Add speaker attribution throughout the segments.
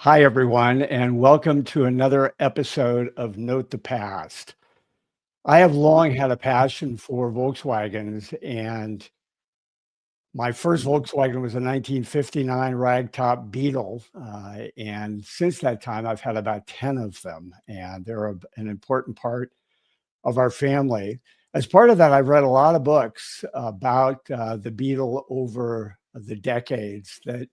Speaker 1: Hi, everyone, and welcome to another episode of Note the Past. I have long had a passion for Volkswagens, and my first Volkswagen was a 1959 ragtop Beetle. And since that time, I've had about 10 of them, and they're an important part of our family. As part of that, I've read a lot of books about the Beetle over the decades that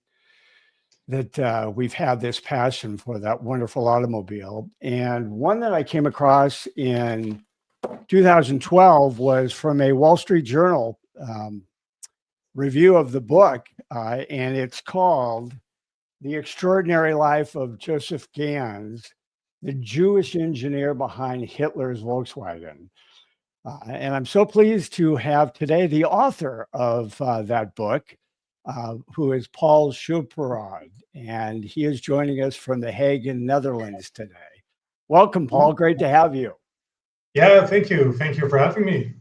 Speaker 1: we've had this passion for that wonderful automobile. And one that I came across in 2012 was from a Wall Street Journal review of the book, and it's called The Extraordinary Life of Josef Ganz, the Jewish engineer behind Hitler's Volkswagen. And I'm so pleased to have today the author of that book, who is Paul Schilperoord, and he is joining us from The Hague in Netherlands today. Welcome, Paul. Great to have you.
Speaker 2: Yeah, thank you. Thank you for having me.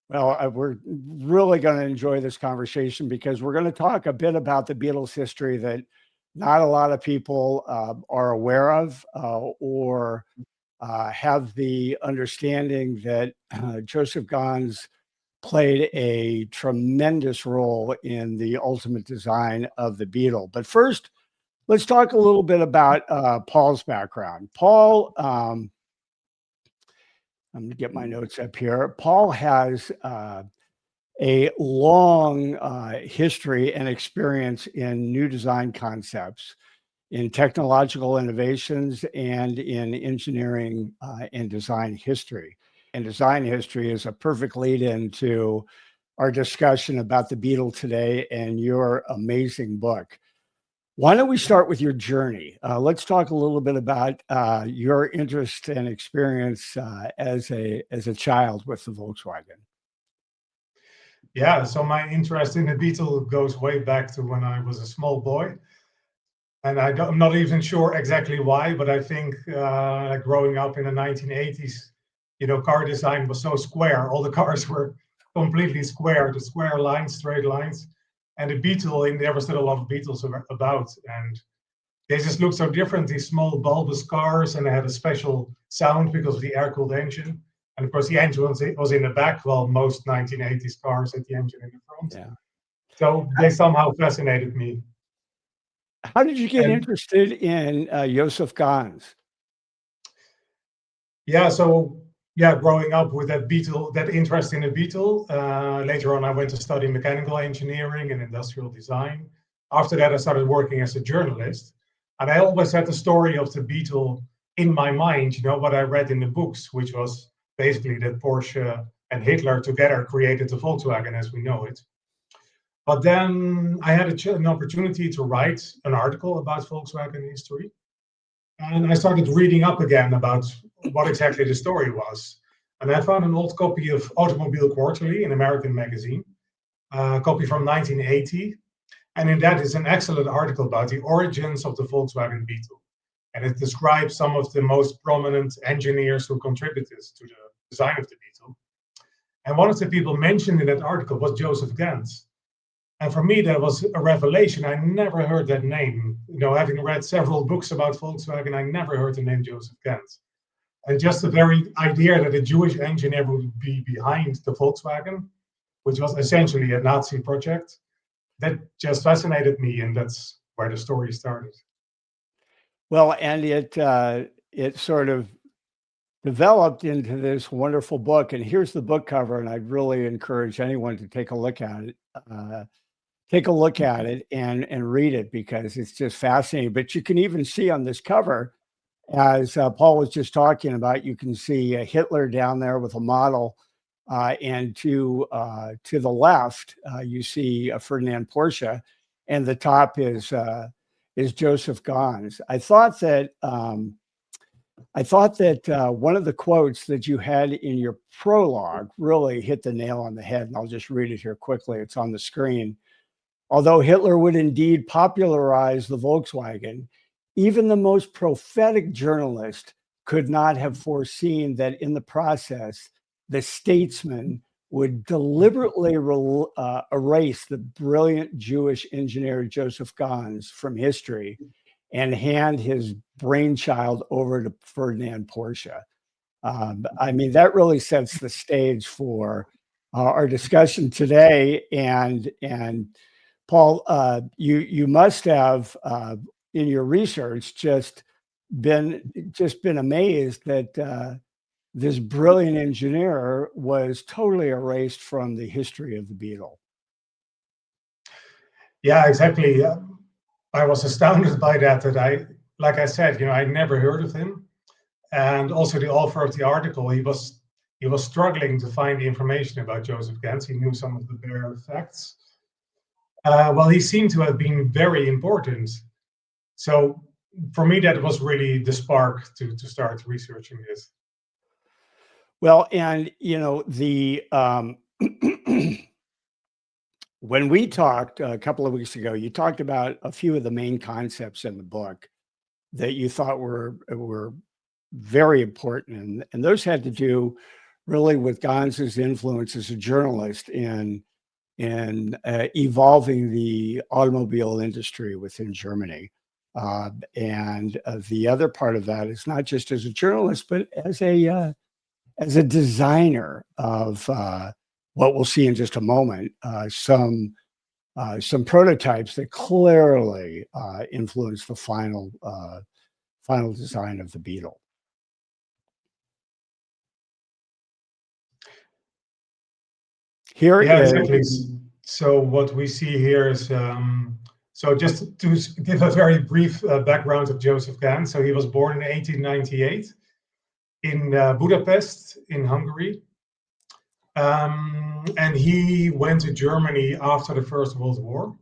Speaker 1: Well, we're really going to enjoy this conversation because we're going to talk a bit about the Beatles' history that not a lot of people are aware of or have the understanding that Josef Ganz played a tremendous role in the ultimate design of the Beetle. But first, let's talk a little bit about Paul's background. Paul, I'm going to get my notes up here. Paul has a long history and experience in new design concepts, in technological innovations, and in engineering and design history. And design history is a perfect lead into our discussion about the Beetle today and your amazing book. Why don't we start with your journey? Let's talk a little bit about your interest and experience as a child with the Volkswagen.
Speaker 2: Yeah, so my interest in the Beetle goes way back to when I was a small boy. And I'm not even sure exactly why, but I think growing up in the 1980s, car design was so square. All the cars were completely square, the square lines, straight lines. And the Beetle, there was still a lot of Beetles about. And they just looked so different, these small bulbous cars, and they had a special sound because of the air-cooled engine. And of course, the engine was in the back, while most 1980s cars had the engine in the front.
Speaker 1: Yeah.
Speaker 2: So they somehow fascinated me.
Speaker 1: How did you get interested in Josef Ganz?
Speaker 2: Growing up with that Beetle, that interest in the Beetle. Later on, I went to study mechanical engineering and industrial design. After that, I started working as a journalist. And I always had the story of the Beetle in my mind, what I read in the books, which was basically that Porsche and Hitler together created the Volkswagen as we know it. But then I had an opportunity to write an article about Volkswagen history. And I started reading up again about what exactly the story was. And I found an old copy of Automobile Quarterly, an American magazine, a copy from 1980. And in that is an excellent article about the origins of the Volkswagen Beetle. And it describes some of the most prominent engineers who contributed to the design of the Beetle. And one of the people mentioned in that article was Josef Ganz. And for me, that was a revelation. I never heard that name. Having read several books about Volkswagen, I never heard the name Josef Ganz. And just the very idea that a Jewish engineer would be behind the Volkswagen, which was essentially a Nazi project, that just fascinated me, and that's where the story started.
Speaker 1: Well, and it sort of developed into this wonderful book. And here's the book cover, and I'd really encourage anyone to take a look at it. And read it because it's just fascinating. But you can even see on this cover, as Paul was just talking about, you can see Hitler down there with a model, and to the left, you see Ferdinand Porsche, and the top is Josef Ganz. I thought that one of the quotes that you had in your prologue really hit the nail on the head, and I'll just read it here quickly. It's on the screen. Although Hitler would indeed popularize the Volkswagen, even the most prophetic journalist could not have foreseen that in the process, the statesman would deliberately erase the brilliant Jewish engineer Josef Ganz from history and hand his brainchild over to Ferdinand Porsche. I mean, that really sets the stage for our discussion today. And Paul, you must have in your research just been amazed that this brilliant engineer was totally erased from the history of the Beetle.
Speaker 2: Yeah, exactly. I was astounded by that. Like I said, I never heard of him. And also the author of the article, he was struggling to find information about Joseph Ganz. He knew some of the bare facts. Well, he seemed to have been very important. So for me, that was really the spark to start researching this.
Speaker 1: Well, and the when we talked a couple of weeks ago, you talked about a few of the main concepts in the book that you thought were very important, and those had to do really with Ganz's influence as a journalist in evolving the automobile industry within Germany. And the other part of that is not just as a journalist, but as a designer of what we'll see in just a moment, some prototypes that clearly influence the final design of the Beetle. Here,
Speaker 2: yeah, exactly. So what we see here is so just to give a very brief background of Josef Ganz. So he was born in 1898 in Budapest in Hungary. And he went to Germany after the First World War,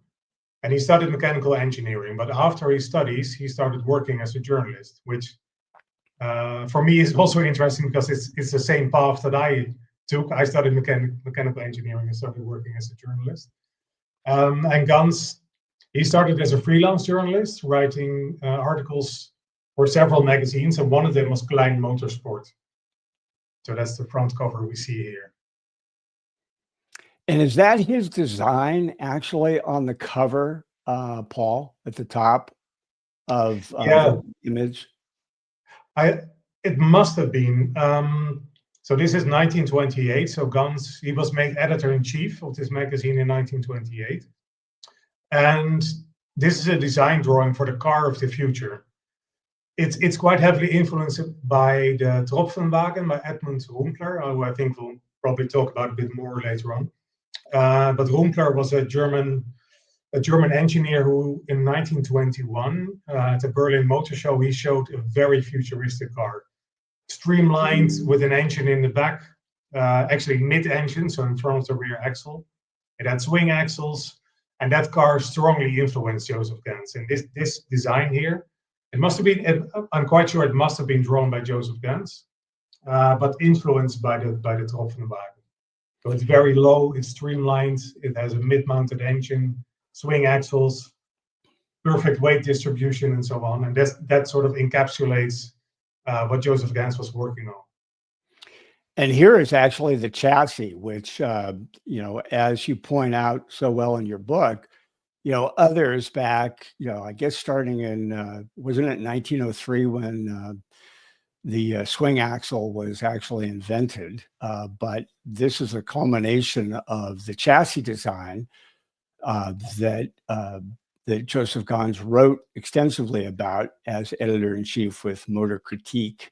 Speaker 2: and he studied mechanical engineering. But after his studies, he started working as a journalist, which for me is also interesting because it's the same path that I took. I studied mechanical engineering and started working as a journalist. And Ganz, he started as a freelance journalist, writing articles for several magazines, and one of them was Klein Motorsport. So that's the front cover we see here.
Speaker 1: And is that his design actually on the cover, Paul, at the top of the image?
Speaker 2: It must have been. So this is 1928. So Ganz, he was made editor-in-chief of this magazine in 1928. And this is a design drawing for the car of the future. It's quite heavily influenced by the Tropfenwagen by Edmund Rumpler, who I think we'll probably talk about a bit more later on. But Rumpler was a German engineer who, in 1921, at the Berlin Motor Show, he showed a very futuristic car, streamlined with an engine in the back, actually mid-engine, so in front of the rear axle. It had swing axles, and that car strongly influenced Josef Ganz. And this design here, it must have been, I'm quite sure it must have been drawn by Josef Ganz, but influenced by the Tropfenwagen. So it's very low, it's streamlined, it has a mid-mounted engine, swing axles, perfect weight distribution, and so on. And that sort of encapsulates what Josef Ganz was working on.
Speaker 1: And here is actually the chassis, which, as you point out so well in your book, others back, I guess starting in, wasn't it 1903 when the swing axle was actually invented? But this is a culmination of the chassis design that Josef Ganz wrote extensively about as editor-in-chief with Motor Critique.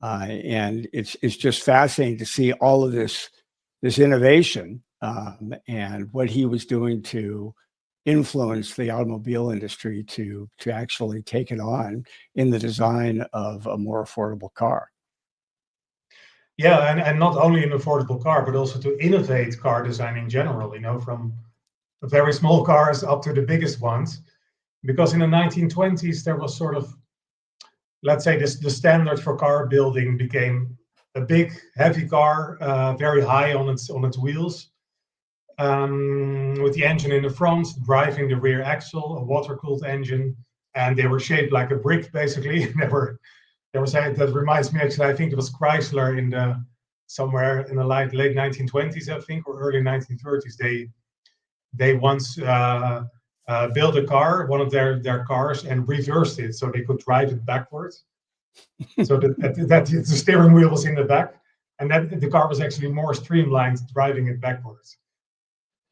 Speaker 1: And it's just fascinating to see all of this innovation and what he was doing to influence the automobile industry to actually take it on in the design of a more affordable car.
Speaker 2: Yeah, and not only an affordable car, but also to innovate car design in general, from very small cars up to the biggest ones. Because in the 1920s, there was sort of, let's say, the standard for car building became a big, heavy car, very high on its wheels, with the engine in the front, driving the rear axle, a water-cooled engine, and they were shaped like a brick, basically. That reminds me, actually, I think it was Chrysler somewhere in the late 1920s, I think, or early 1930s. They once built a car, one of their cars, and reversed it so they could drive it backwards. So that the steering wheel was in the back, and that the car was actually more streamlined driving it backwards.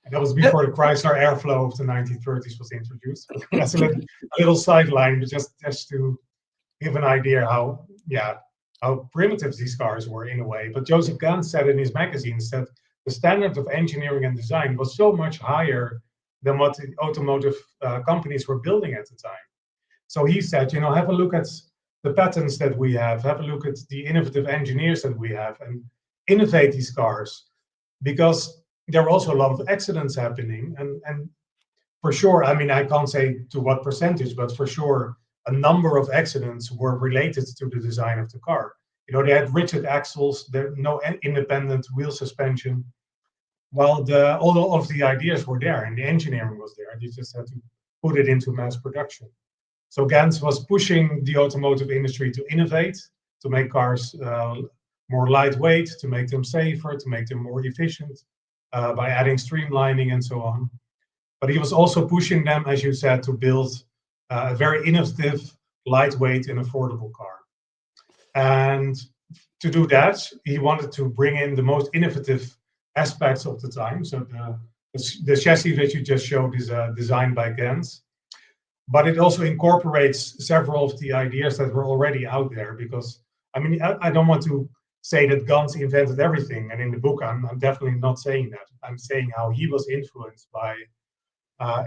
Speaker 2: And that was before the Chrysler Airflow of the 1930s was introduced. That's a little sideline, but just to give an idea how primitive these cars were in a way. But Josef Ganz said in his magazines that the standard of engineering and design was so much higher than what the automotive companies were building at the time. So he said, have a look at the patents that we have a look at the innovative engineers that we have, and innovate these cars, because there were also a lot of accidents happening. And for sure, I mean, I can't say to what percentage, but for sure, a number of accidents were related to the design of the car. They had rigid axles, there no independent wheel suspension. While all of the ideas were there and the engineering was there, you just had to put it into mass production. So Ganz was pushing the automotive industry to innovate, to make cars more lightweight, to make them safer, to make them more efficient, by adding streamlining and so on. But he was also pushing them, as you said, to build a very innovative, lightweight, and affordable car. And to do that, he wanted to bring in the most innovative aspects of the time. So the chassis that you just showed is designed by Ganz. But it also incorporates several of the ideas that were already out there, because, I mean, I don't want to say that Ganz invented everything. And in the book, I'm definitely not saying that. I'm saying how he was influenced by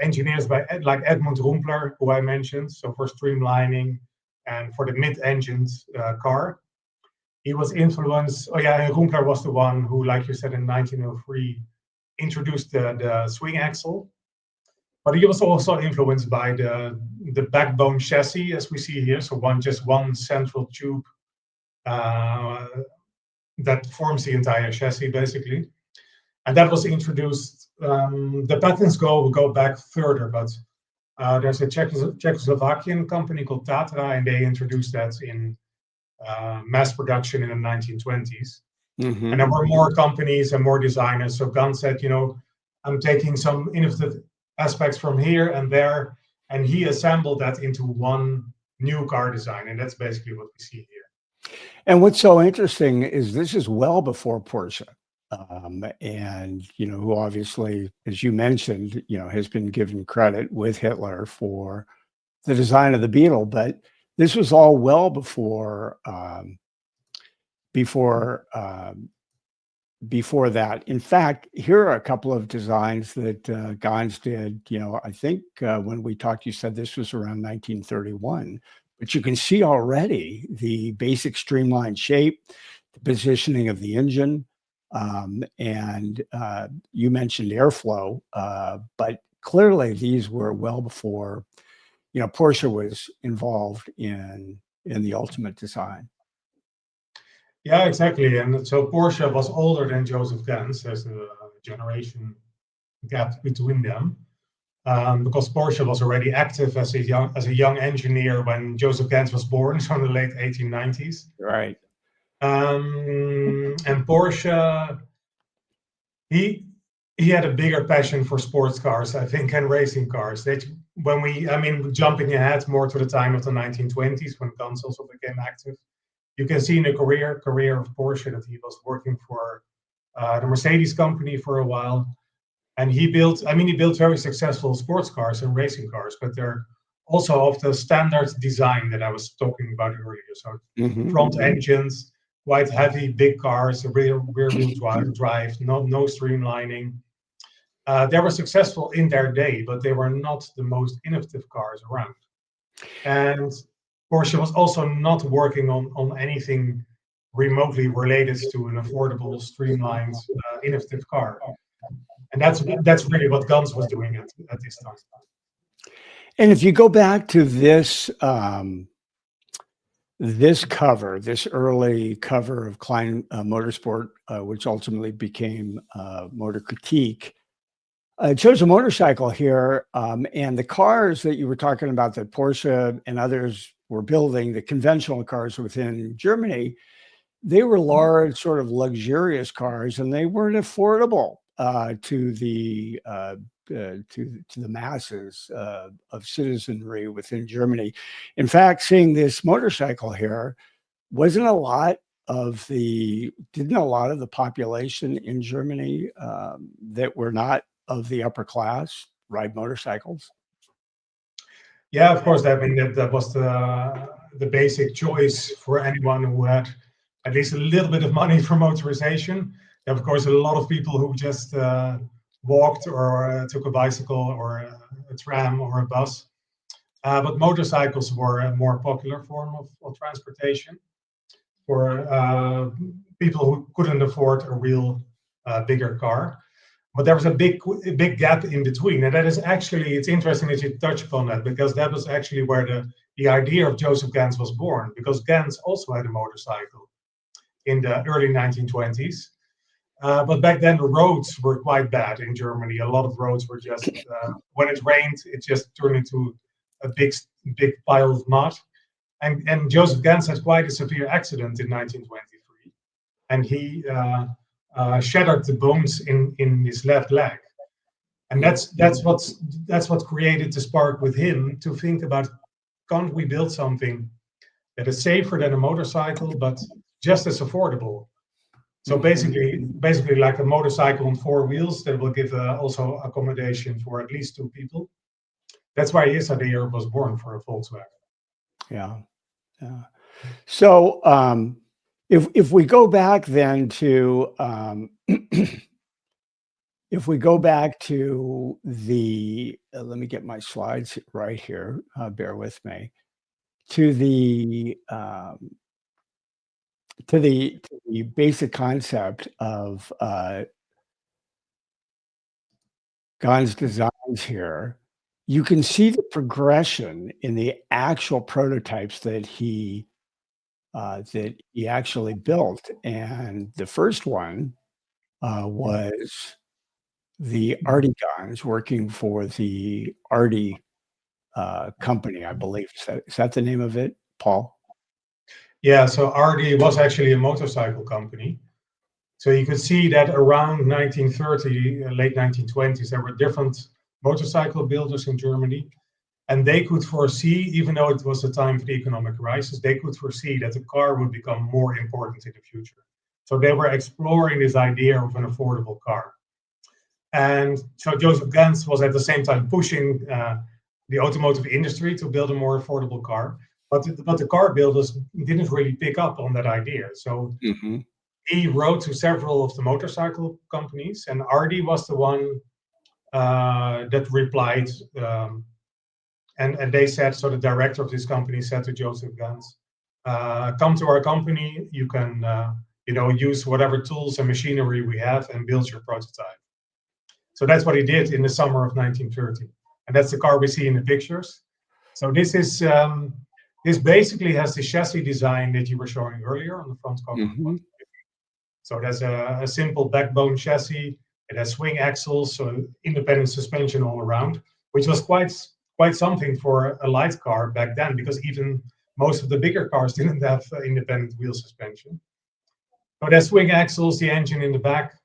Speaker 2: engineers like Edmund Rumpler, who I mentioned, so for streamlining and for the mid-engined car. He was influenced, and Rumpler was the one who, like you said, in 1903, introduced the swing axle. But he was also influenced by the backbone chassis, as we see here. So just one central tube that forms the entire chassis, basically. And that was introduced. The patents go back further, but there's a Czechoslovakian company called Tatra, and they introduced that in mass production in the 1920s. Mm-hmm. And there were more companies and more designers. So Ganz said, I'm taking some innovative aspects from here and there, and he assembled that into one new car design, and that's basically what we see here.
Speaker 1: And what's so interesting is this is well before Porsche, and who obviously, as you mentioned, has been given credit with Hitler for the design of the Beetle, but this was all well before that. In fact, here are a couple of designs that Ganz did. I think when we talked, you said this was around 1931, but you can see already the basic streamlined shape, the positioning of the engine, and you mentioned airflow, but clearly these were well before, Porsche was involved in the ultimate design.
Speaker 2: Yeah, exactly. And so Porsche was older than Josef Ganz. There's a generation gap between them, because Porsche was already active as a young engineer when Josef Ganz was born, so in the late 1890s.
Speaker 1: Right.
Speaker 2: And Porsche, he had a bigger passion for sports cars, I think, and racing cars. Jumping ahead more to the time of the 1920s when Ganz also became active. You can see in the career of Porsche that he was working for the Mercedes company for a while, and he built very successful sports cars and racing cars, but they're also of the standard design that I was talking about earlier. So front engines, quite heavy, big cars, rear wheel drive, no streamlining. They were successful in their day, but they were not the most innovative cars around. And Porsche was also not working on anything remotely related to an affordable, streamlined, innovative car. And that's really what Ganz was doing at this time.
Speaker 1: And if you go back to this this early cover of Klein Motorsport, which ultimately became Motor Critique, it shows a motorcycle here, and the cars that you were talking about that Porsche and others were building, the conventional cars within Germany, they were large, sort of luxurious cars, and they weren't affordable. to the masses of citizenry within Germany. In fact, seeing this motorcycle here, didn't a lot of the population in Germany that were not of the upper class ride motorcycles?
Speaker 2: Yeah, of course. I mean, that was the basic choice for anyone who had at least a little bit of money for motorization. Of course, a lot of people who just walked or took a bicycle or a tram or a bus. But motorcycles were a more popular form of transportation for people who couldn't afford a real bigger car. But there was a big gap in between. And that is actually, it's interesting that you touch upon that, because that was actually where the idea of Josef Ganz was born, because Ganz also had a motorcycle in the early 1920s. But back then the roads were quite bad in Germany. A lot of roads were just, when it rained, it just turned into a big pile of mud. And Josef Ganz had quite a severe accident in 1923. And he shattered the bones in his left leg. And that's what created the spark with him to think about, can't we build something that is safer than a motorcycle, but just as affordable? So basically like a motorcycle on four wheels that will give also accommodation for at least two people. That's why his idea was born for a Volkswagen.
Speaker 1: Yeah. So if we go back then to if we go back to the let me get my slides right here. Bear with me. To the basic concept of Ganz designs here, you can see the progression in the actual prototypes that he actually built. And the first one was the Artie Ganz, working for the Artie company, I believe. Is that the name of it, Paul?
Speaker 2: Yeah, so Artie was actually a motorcycle company. So you could see that around 1930, late 1920s, there were different motorcycle builders in Germany. And they could foresee, even though it was a time for the economic crisis, they could foresee that the car would become more important in the future. So they were exploring this idea of an affordable car. And so Josef Ganz was at the same time pushing the automotive industry to build a more affordable car. But the car builders didn't really pick up on that idea. So he wrote to several of the motorcycle companies, and Artie was the one that replied. And they said, so the director of this company said to Josef Ganz, come to our company, you can use whatever tools and machinery we have and build your prototype. So that's what he did in the summer of 1930. And that's the car we see in the pictures. So this is this basically has the chassis design that you were showing earlier on the front cover. So there's a simple backbone chassis. It has swing axles, so independent suspension all around, which was quite something for a light car back then, because even most of the bigger cars didn't have independent wheel suspension. So there's swing axles, the engine in the back,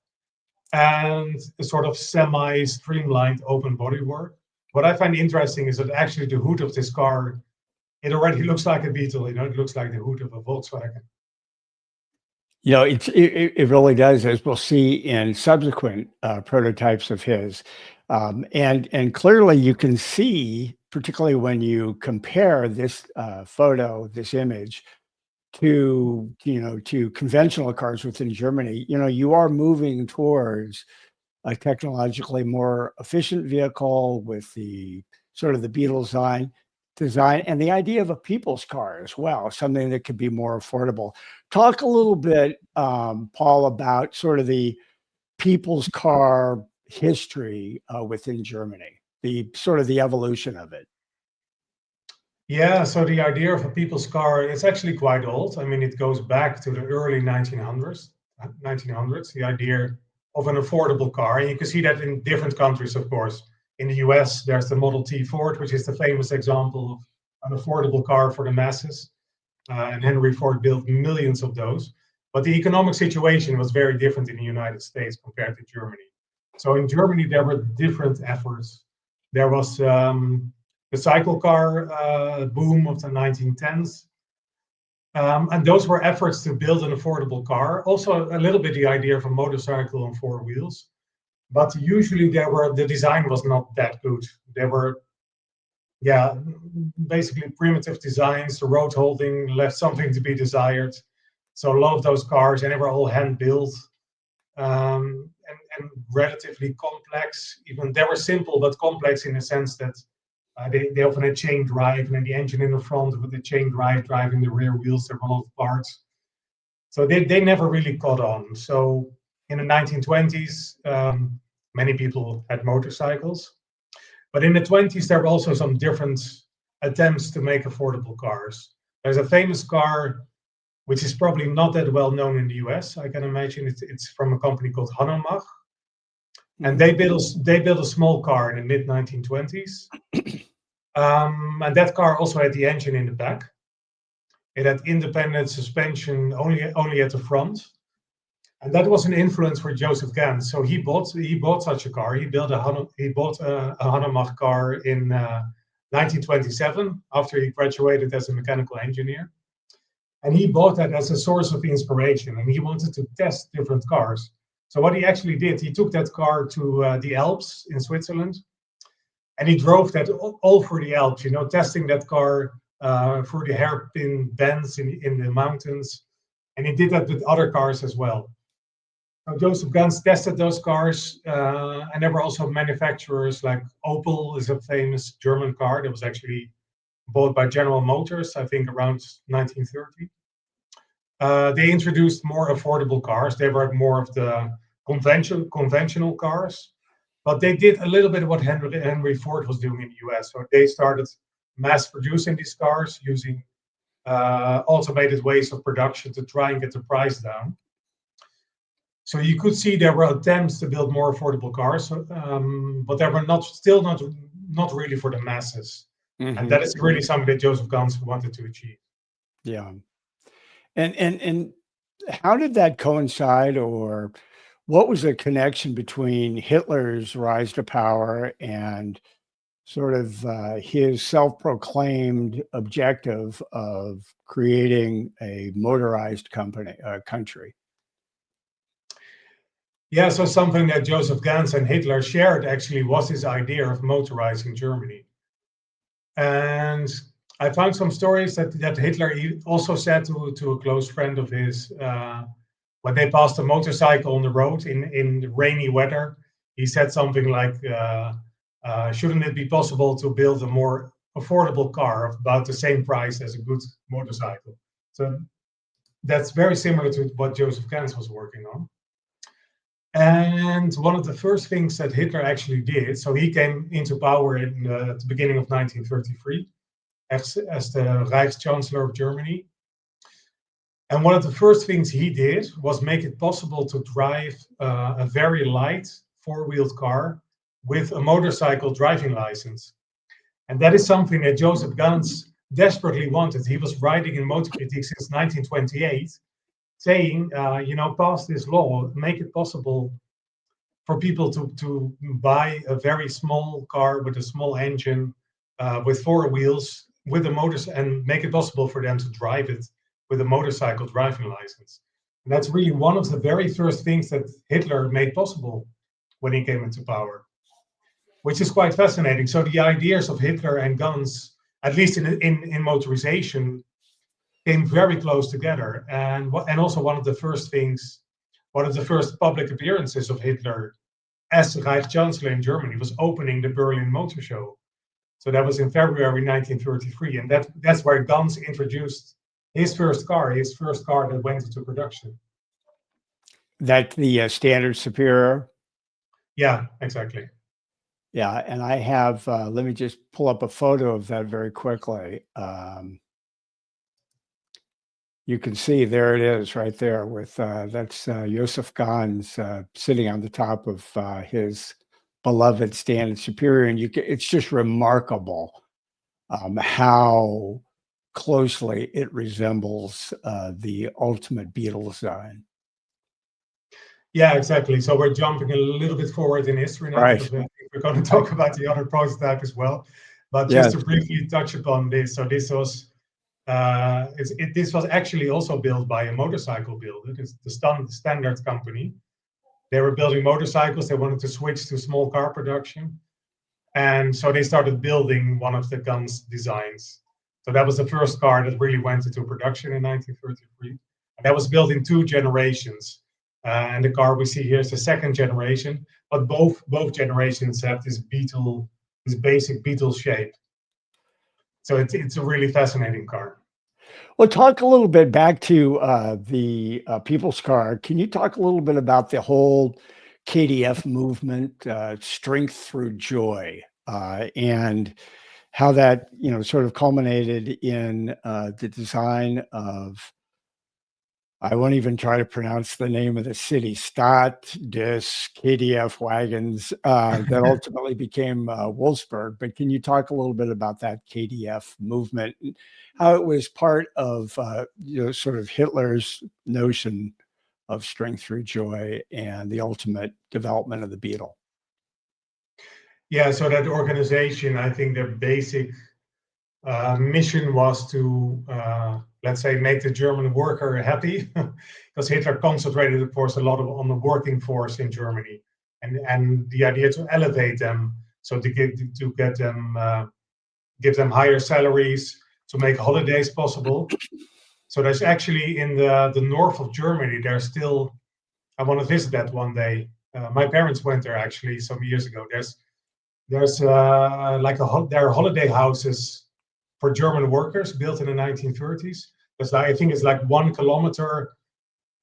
Speaker 2: and a sort of semi-streamlined open bodywork. What I find interesting is that actually the hood of this car, it already looks like a Beetle. It looks like the hood of a Volkswagen.
Speaker 1: It really does, as we'll see in subsequent prototypes of his. And clearly you can see, particularly when you compare this photo, this image, to conventional cars within Germany, you are moving towards a technologically more efficient vehicle with the sort of the Beetle design and the idea of a people's car as well, something that could be more affordable. Talk a little bit, Paul, about sort of the people's car history within Germany, the sort of the evolution of it.
Speaker 2: Yeah, so the idea of a people's car, it's actually quite old. I mean, it goes back to the early 1900s, the idea of an affordable car. And you can see that in different countries, of course. In the US, there's the Model T Ford, which is the famous example of an affordable car for the masses. And Henry Ford built millions of those. But the economic situation was very different in the United States compared to Germany. So in Germany, there were different efforts. There was the cycle car boom of the 1910s. And those were efforts to build an affordable car. Also, a little bit the idea of a motorcycle on four wheels. But usually the design was not that good. There were, basically primitive designs. The road holding left something to be desired. So a lot of those cars, and they were all hand built. And relatively complex. Even they were simple but complex in the sense that they often had chain drive, and then the engine in the front with the chain drive driving the rear wheels. There were a lot of parts, so they never really caught on. So in the 1920s, many people had motorcycles, but in the 20s there were also some different attempts to make affordable cars. There's a famous car which is probably not that well known in the US. I can imagine it's from a company called Hanomag. And they built a small car in the mid 1920s. And that car also had the engine in the back. It had independent suspension only at the front. And that was an influence for Josef Ganz. So he bought such a car. He bought a Hanomag car in 1927 after he graduated as a mechanical engineer. And he bought that as a source of inspiration. And he wanted to test different cars. So what he actually did, he took that car to the Alps in Switzerland, and he drove that all through the Alps, testing that car through the hairpin bends in the mountains. And he did that with other cars as well. So Josef Ganz tested those cars, and there were also manufacturers like Opel is a famous German car that was actually bought by General Motors, I think around 1930. They introduced more affordable cars. They were more of the conventional cars, but they did a little bit of what Henry Ford was doing in the US. So they started mass producing these cars using automated ways of production to try and get the price down. So you could see there were attempts to build more affordable cars, but they were still not really for the masses. Mm-hmm. And that is really something that Josef Ganz wanted to achieve.
Speaker 1: Yeah. And how did that coincide, or what was the connection between Hitler's rise to power and sort of his self-proclaimed objective of creating a motorized country?
Speaker 2: Yeah, so something that Josef Ganz and Hitler shared actually was his idea of motorizing Germany. And I found some stories that Hitler also said to a close friend of his when they passed a motorcycle on the road in rainy weather. He said something like, shouldn't it be possible to build a more affordable car of about the same price as a good motorcycle? So that's very similar to what Josef Ganz was working on. And one of the first things that Hitler actually did, so he came into power at the beginning of 1933 as the Reichschancellor of Germany. And one of the first things he did was make it possible to drive a very light four-wheeled car with a motorcycle driving license. And that is something that Josef Ganz desperately wanted. He was writing in Motor Critique since 1928, saying, pass this law, make it possible for people to buy a very small car with a small engine, with four wheels, with a motor, and make it possible for them to drive it with a motorcycle driving license. And that's really one of the very first things that Hitler made possible when he came into power, which is quite fascinating. So the ideas of Hitler and Ganz, at least in motorization, came very close together. And also one of the first public appearances of Hitler as the Reichschancellor in Germany was opening the Berlin Motor Show. So that was in February 1933. And that's where Ganz introduced his first car that went into production.
Speaker 1: That the Standard Superior?
Speaker 2: Yeah, exactly.
Speaker 1: Yeah, and I have, let me just pull up a photo of that very quickly. You can see there it is right there with, that's Josef Ganz sitting on the top of his beloved Standard Superior. And it's just remarkable how closely it resembles the ultimate Beetle design.
Speaker 2: Yeah, exactly. So we're jumping a little bit forward in history now
Speaker 1: Right.
Speaker 2: because we're going to talk about the other prototype as well. But just
Speaker 1: Yes.
Speaker 2: to briefly touch upon this, so this was this was actually also built by a motorcycle builder. It's the Standard company. They were building motorcycles. They wanted to switch to small car production, and so they started building one of the Ganz designs. So that was the first car that really went into production in 1933. And that was built in 2 generations. And the car we see here is the 2nd generation, but both generations have this Beetle, this basic Beetle shape. So it's a really fascinating car.
Speaker 1: Well, talk a little bit back to the People's Car. Can you talk a little bit about the whole KDF movement, strength through joy, and how that sort of culminated in the design of, I won't even try to pronounce the name of the city, KDF wagons that ultimately became Wolfsburg. But can you talk a little bit about that KDF movement, and how it was part of sort of Hitler's notion of strength through joy and the ultimate development of the Beetle?
Speaker 2: Yeah, so that organization, I think their basic mission was to, let's say, make the German worker happy, because Hitler concentrated, of course, a lot on the working force in Germany, and the idea to elevate them, so to get them, give them higher salaries, to make holidays possible. So there's actually in the north of Germany, there's still, I want to visit that one day. My parents went there actually some years ago. There's like there are holiday houses for German workers built in the 1930s. I think it's like 1 kilometer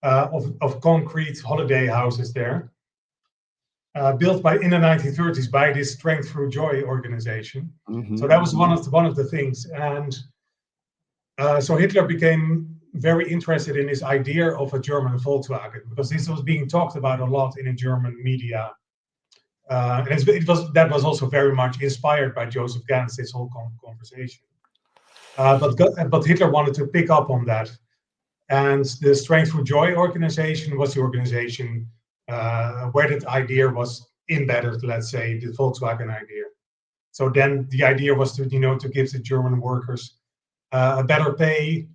Speaker 2: of concrete holiday houses there, built in the 1930s by this Strength Through Joy organization.
Speaker 1: Mm-hmm.
Speaker 2: So that was one of the things, and so Hitler became very interested in this idea of a German Volkswagen, because this was being talked about a lot in the German media. And that was also very much inspired by Josef Ganz, this whole conversation. But Hitler wanted to pick up on that, and the Strength for Joy organization was the organization where that idea was embedded. Let's say the Volkswagen idea. So then the idea was to give the German workers a better pay,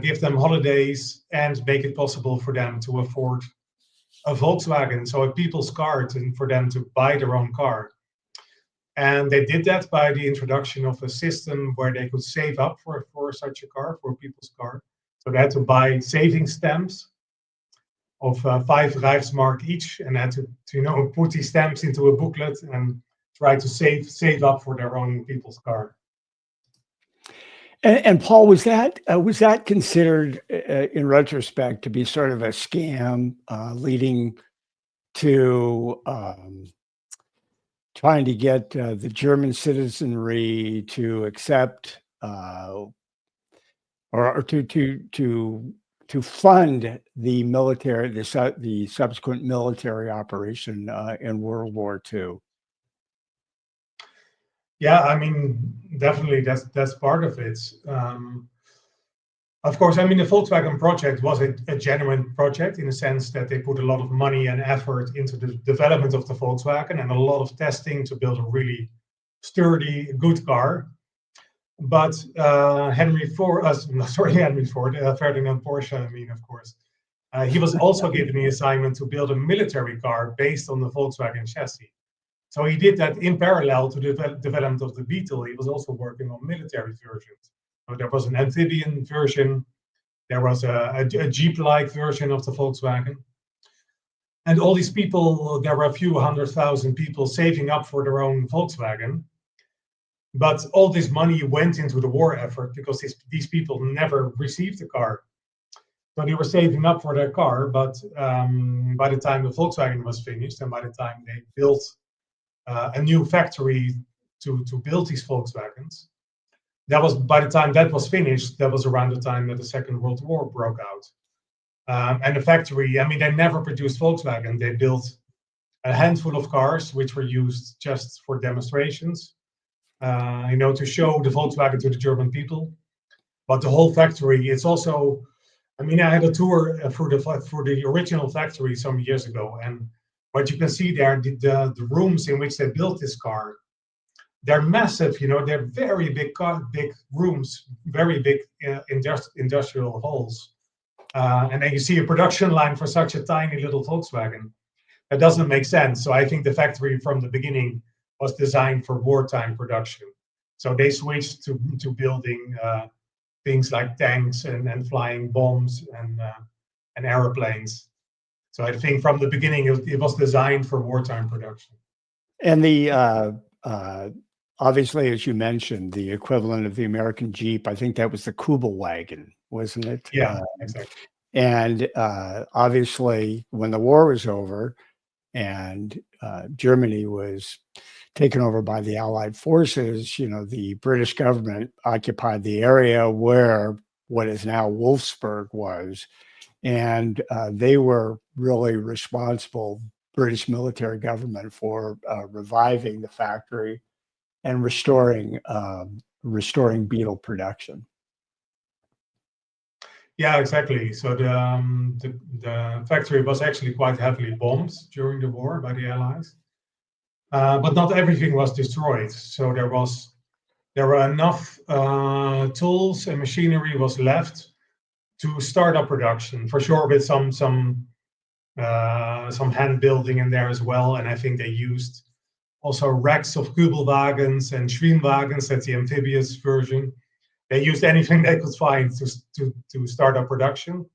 Speaker 2: give them holidays, and make it possible for them to afford a Volkswagen, so a people's car, for them to buy their own car. And they did that by the introduction of a system where they could save up for such a car, for a people's car. So they had to buy saving stamps of 5 Reichsmark each, and had to put these stamps into a booklet and try to save up for their own people's car.
Speaker 1: And Paul, was that considered in retrospect to be sort of a scam, leading to trying to get the German citizenry to accept or to fund the military, the subsequent military operation in World War II?
Speaker 2: Yeah, I mean, definitely that's part of it. Of course, I mean, the Volkswagen project was a genuine project in the sense that they put a lot of money and effort into the development of the Volkswagen and a lot of testing to build a really sturdy, good car. But Ferdinand Porsche, I mean, of course, he was also given the assignment to build a military car based on the Volkswagen chassis. So he did that in parallel to the development of the Beetle. He was also working on military versions. So there was an amphibian version. There was a Jeep-like version of the Volkswagen. And all these people, there were a few 100,000 people saving up for their own Volkswagen. But all this money went into the war effort because these people never received a car. So they were saving up for their car, but by the time the Volkswagen was finished and by the time they built a new factory to build these Volkswagens, that was, by the time that was finished, that was around the time that the Second World War broke out. And the factory, I mean, they never produced Volkswagen. They built a handful of cars which were used just for demonstrations, to show the Volkswagen to the German people. But the whole factory, it's also I mean, I had a tour for the original factory some years ago, and what you can see there, the rooms in which they built this car, they're massive. They're very big rooms, very big industrial halls, and then you see a production line for such a tiny little Volkswagen. That doesn't make sense. So I think the factory from the beginning was designed for wartime production. So they switched to building things like tanks and flying bombs and airplanes. So I think from the beginning it was designed for wartime production.
Speaker 1: And the obviously, as you mentioned, the equivalent of the American Jeep, I think that was the Kubelwagen, wasn't it?
Speaker 2: Yeah, exactly.
Speaker 1: And obviously, when the war was over and Germany was taken over by the Allied forces, the British government occupied the area where what is now Wolfsburg was, and they were really responsible, British military government, for reviving the factory and restoring Beetle production.
Speaker 2: Yeah, exactly. So the factory was actually quite heavily bombed during the war by the Allies, but not everything was destroyed. So there were enough tools and machinery was left to start up production, for sure, with some hand building in there as well. And I think they used also racks of Kubelwagens and Schwimmwagens, that's the amphibious version. They used anything they could find to start up production.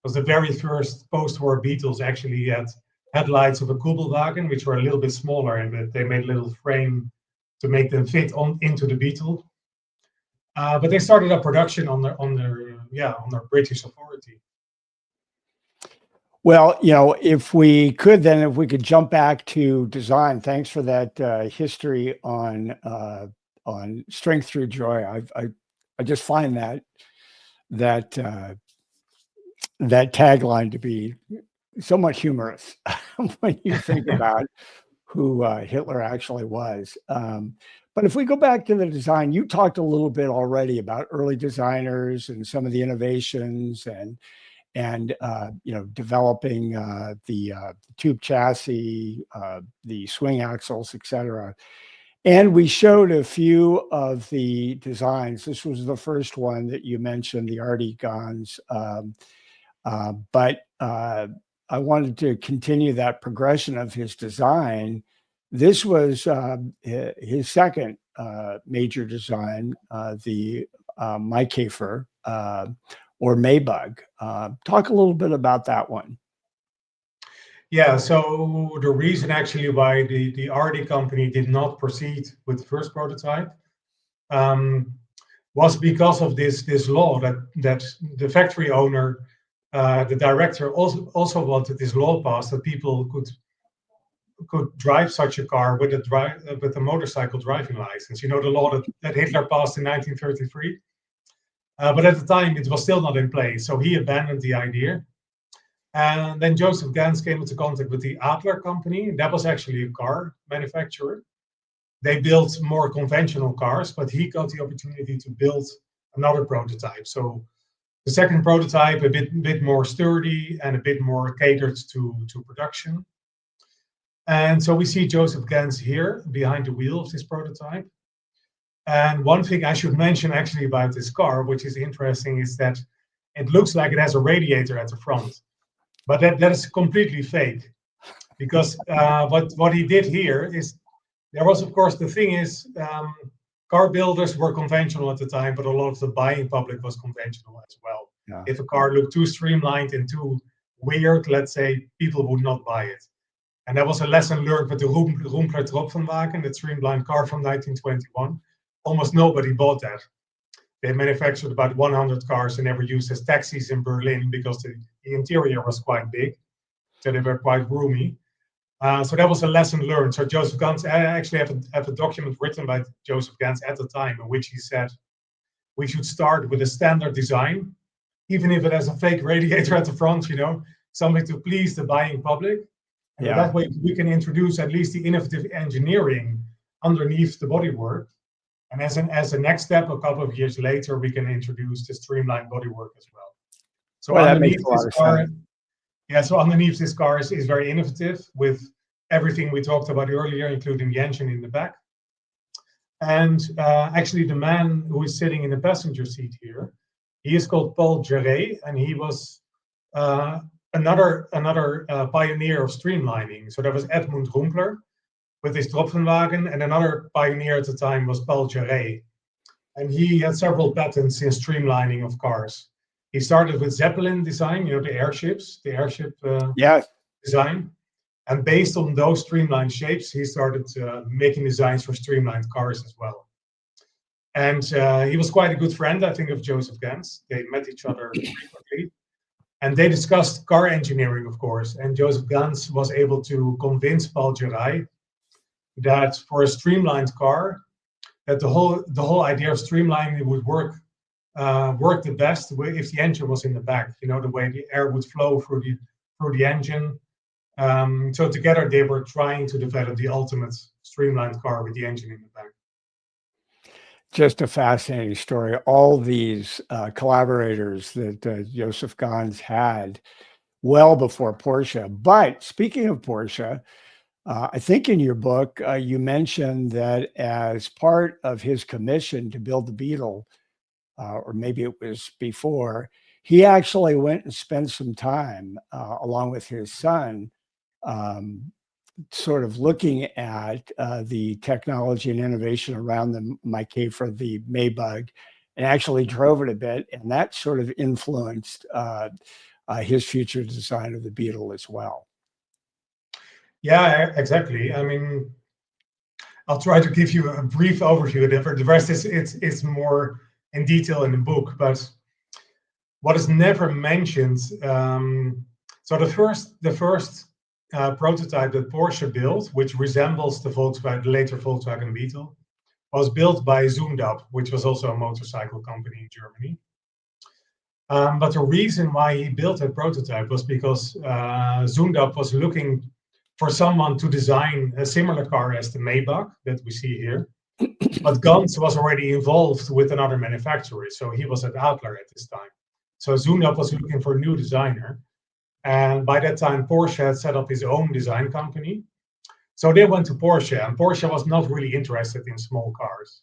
Speaker 2: Because the very first post-war Beetles actually had headlights of a Kubelwagen, which were a little bit smaller, and they made a little frame to make them fit into the Beetle. But they started up production under British authority.
Speaker 1: Well, if we could jump back to design. Thanks for that history on Strength Through Joy. I just find that tagline to be somewhat humorous when you think about who Hitler actually was. But if we go back to the design, you talked a little bit already about early designers and some of the innovations and developing the tube chassis, the swing axles, etc. And we showed a few of the designs. This was the first one that you mentioned, the Jose Ganz. But I wanted to continue that progression of his design. This was his second major design, the Maikäfer, or Maybug. Talk a little bit about that one.
Speaker 2: Yeah, so the reason actually why the RD company did not proceed with the first prototype was because of this law that the factory owner, the director also wanted this law passed that people could drive such a car with a motorcycle driving license. The law that Hitler passed in 1933. But at the time, it was still not in place. So he abandoned the idea. And then Josef Ganz came into contact with the Adler company. That was actually a car manufacturer. They built more conventional cars, but he got the opportunity to build another prototype. So the second prototype, a bit more sturdy and a bit more catered to production. And so we see Josef Ganz here behind the wheel of this prototype. And one thing I should mention actually about this car, which is interesting, is that it looks like it has a radiator at the front. But that is completely fake, because what he did here is, there was, of course, the thing is, car builders were conventional at the time, but a lot of the buying public was conventional as well. Yeah. If a car looked too streamlined and too weird, let's say, people would not buy it. And that was a lesson learned with the Rumpler Tropfenwagen, the streamlined car from 1921. Almost nobody bought that. They manufactured about 100 cars and they were used as taxis in Berlin because the interior was quite big. So they were quite roomy. So that was a lesson learned. So Josef Ganz, I actually have a document written by Josef Ganz at the time in which he said, we should start with a standard design, even if it has a fake radiator at the front, something to please the buying public. And that way we can introduce at least the innovative engineering underneath the bodywork. And as a next step, a couple of years later, we can introduce the streamlined bodywork as well. So
Speaker 1: Well, that makes
Speaker 2: underneath
Speaker 1: a
Speaker 2: this
Speaker 1: lot of
Speaker 2: car,
Speaker 1: sense.
Speaker 2: yeah, so underneath this car is very innovative with everything we talked about earlier, including the engine in the back. And actually, the man who is sitting in the passenger seat here, he is called Paul Schilperoord, and he was another pioneer of streamlining. So there was Edmund Rumpler with his Tropfenwagen, and another pioneer at the time was Paul Schilperoord. And he had several patents in streamlining of cars. He started with Zeppelin design, the airships, the airship
Speaker 1: Yes.
Speaker 2: design. And based on those streamlined shapes, he started making designs for streamlined cars as well. And he was quite a good friend, I think, of Josef Ganz. They met each other frequently. And they discussed car engineering, of course. And Josef Ganz was able to convince Paul Schilperoord that for a streamlined car, that the whole idea of streamlining would work the best if the engine was in the back. The way the air would flow through the engine. So together they were trying to develop the ultimate streamlined car with the engine in the back.
Speaker 1: Just a fascinating story. All these collaborators that Josef Ganz had well before Porsche. But speaking of Porsche, I think in your book, you mentioned that as part of his commission to build the Beetle, or maybe it was before, he actually went and spent some time along with his son, sort of looking at the technology and innovation around the Maikäfer, the Maybug, and actually drove it a bit. And that sort of influenced his future design of the Beetle as well.
Speaker 2: Yeah, exactly. I mean, I'll try to give you a brief overview. The rest it's more in detail in the book. But what is never mentioned, so the first prototype that Porsche built, which resembles the later Volkswagen Beetle, was built by Zundap, which was also a motorcycle company in Germany. But the reason why he built that prototype was because Zundap was looking for someone to design a similar car as the Maybach that we see here. But Ganz was already involved with another manufacturer, so he was at Adler at this time. So Zundap was looking for a new designer. And by that time, Porsche had set up his own design company. So they went to Porsche, and Porsche was not really interested in small cars,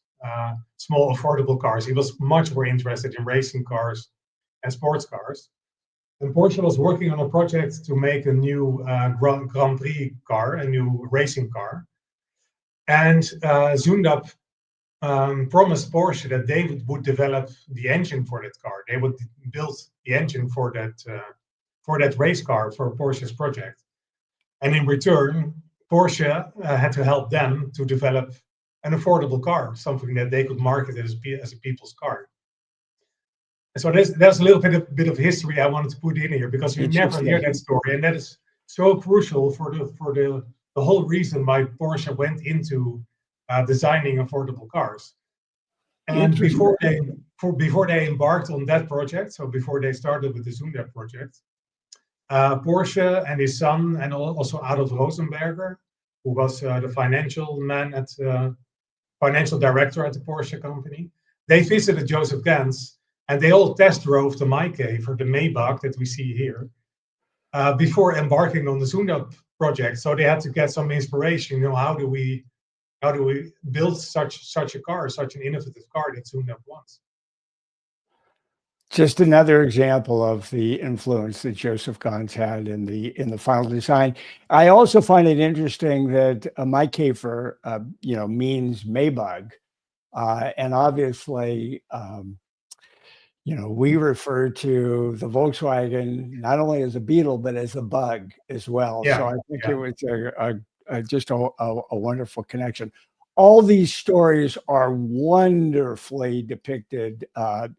Speaker 2: small affordable cars. He was much more interested in racing cars and sports cars. And Porsche was working on a project to make a new Grand Prix car, a new racing car. And Zundap promised Porsche that they would develop the engine for that car. They would build the engine for that race car for Porsche's project. And in return, Porsche had to help them to develop an affordable car, something that they could market as a people's car. And so there's a little bit of history I wanted to put in here, because you never hear that story, and that is so crucial for the whole reason why Porsche went into designing affordable cars. And before they embarked on that project, so before they started with the Zundap project, Porsche and his son, and also Adolf Rosenberger, who was the financial director at the Porsche company, they visited Josef Ganz, and they all test drove the Maikäfer, the Maybach that we see here, before embarking on the Zundap project. So they had to get some inspiration. How do we build such a car, such an innovative car that Zundap wants?
Speaker 1: Just another example of the influence that Josef Ganz had in the final design. I also find it interesting that Maikäfer, means Maybug, and obviously, we refer to the Volkswagen not only as a Beetle but as a bug as well.
Speaker 2: Yeah,
Speaker 1: so I think it was just a wonderful connection. All these stories are wonderfully depicted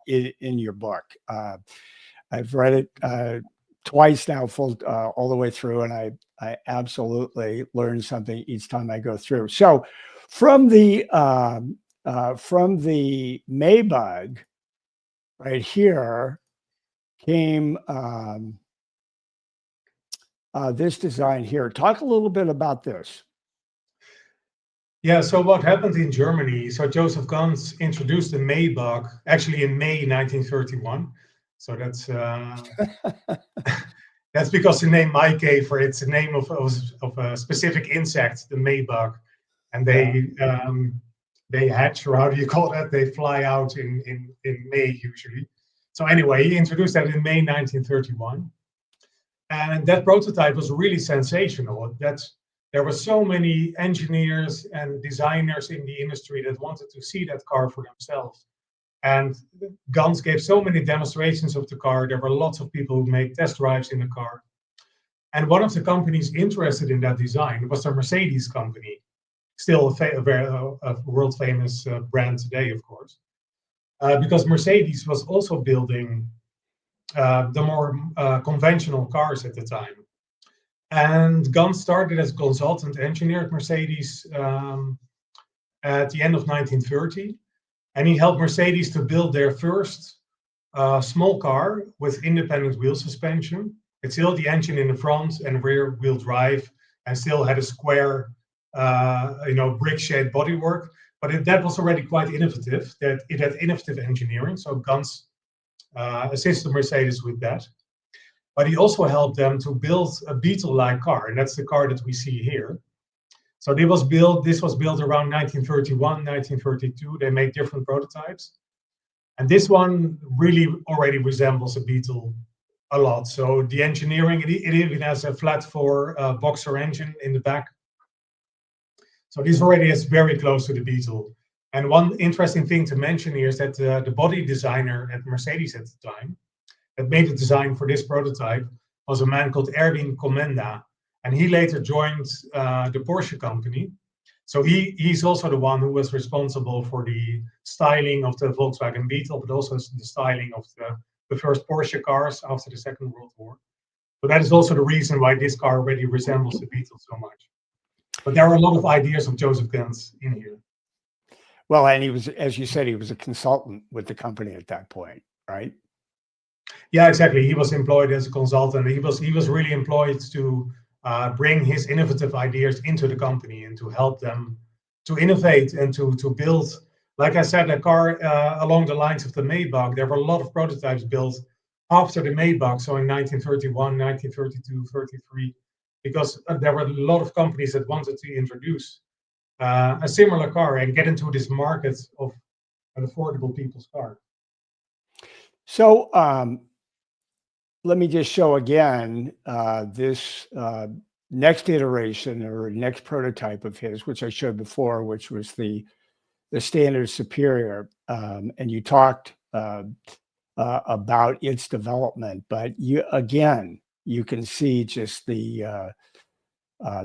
Speaker 1: in your book. I've read it twice now, all the way through, and I absolutely learn something each time I go through. So, from the Maybug right here came this design here. Talk a little bit about this.
Speaker 2: Yeah, so what happened in Germany? So Josef Ganz introduced the Maybach actually in May 1931. So that's that's because the name Maikäfer, it's the name of a specific insect, the Maybug, and they hatch, or how do you call that? They fly out in May usually. So anyway, he introduced that in May 1931, and that prototype was really sensational. There were so many engineers and designers in the industry that wanted to see that car for themselves. And Ganz gave so many demonstrations of the car. There were lots of people who made test drives in the car. And one of the companies interested in that design was the Mercedes company, still a world famous brand today, of course, because Mercedes was also building the more conventional cars at the time. And Ganz started as a consultant engineer at Mercedes at the end of 1930. And he helped Mercedes to build their first small car with independent wheel suspension. It still had the engine in the front and rear wheel drive, and still had a square, brick-shaped bodywork. But that was already quite innovative. That it had innovative engineering. So Ganz assisted Mercedes with that. But he also helped them to build a Beetle-like car, and that's the car that we see here. So this was built around 1931, 1932. They made different prototypes. And this one really already resembles a Beetle a lot. So the engineering, it even has a flat four boxer engine in the back. So this already is very close to the Beetle. And one interesting thing to mention here is that the body designer at Mercedes at the time that made the design for this prototype was a man called Erwin Komenda. And he later joined the Porsche company. So he's also the one who was responsible for the styling of the Volkswagen Beetle, but also the styling of the first Porsche cars after the Second World War. So that is also the reason why this car already resembles the Beetle so much. But there are a lot of ideas of Josef Ganz in here.
Speaker 1: Well, and he was, as you said, he was a consultant with the company at that point, right?
Speaker 2: Yeah, exactly. He was employed as a consultant. He was really employed to bring his innovative ideas into the company and to help them to innovate and to build, like I said, a car along the lines of the Maybach. There were a lot of prototypes built after the Maybach, so in 1931, 1932, 33, because there were a lot of companies that wanted to introduce a similar car and get into this market of an affordable people's car.
Speaker 1: So let me just show again this next iteration or next prototype of his, which I showed before, which was the standard superior. And you talked about its development, but you can see just the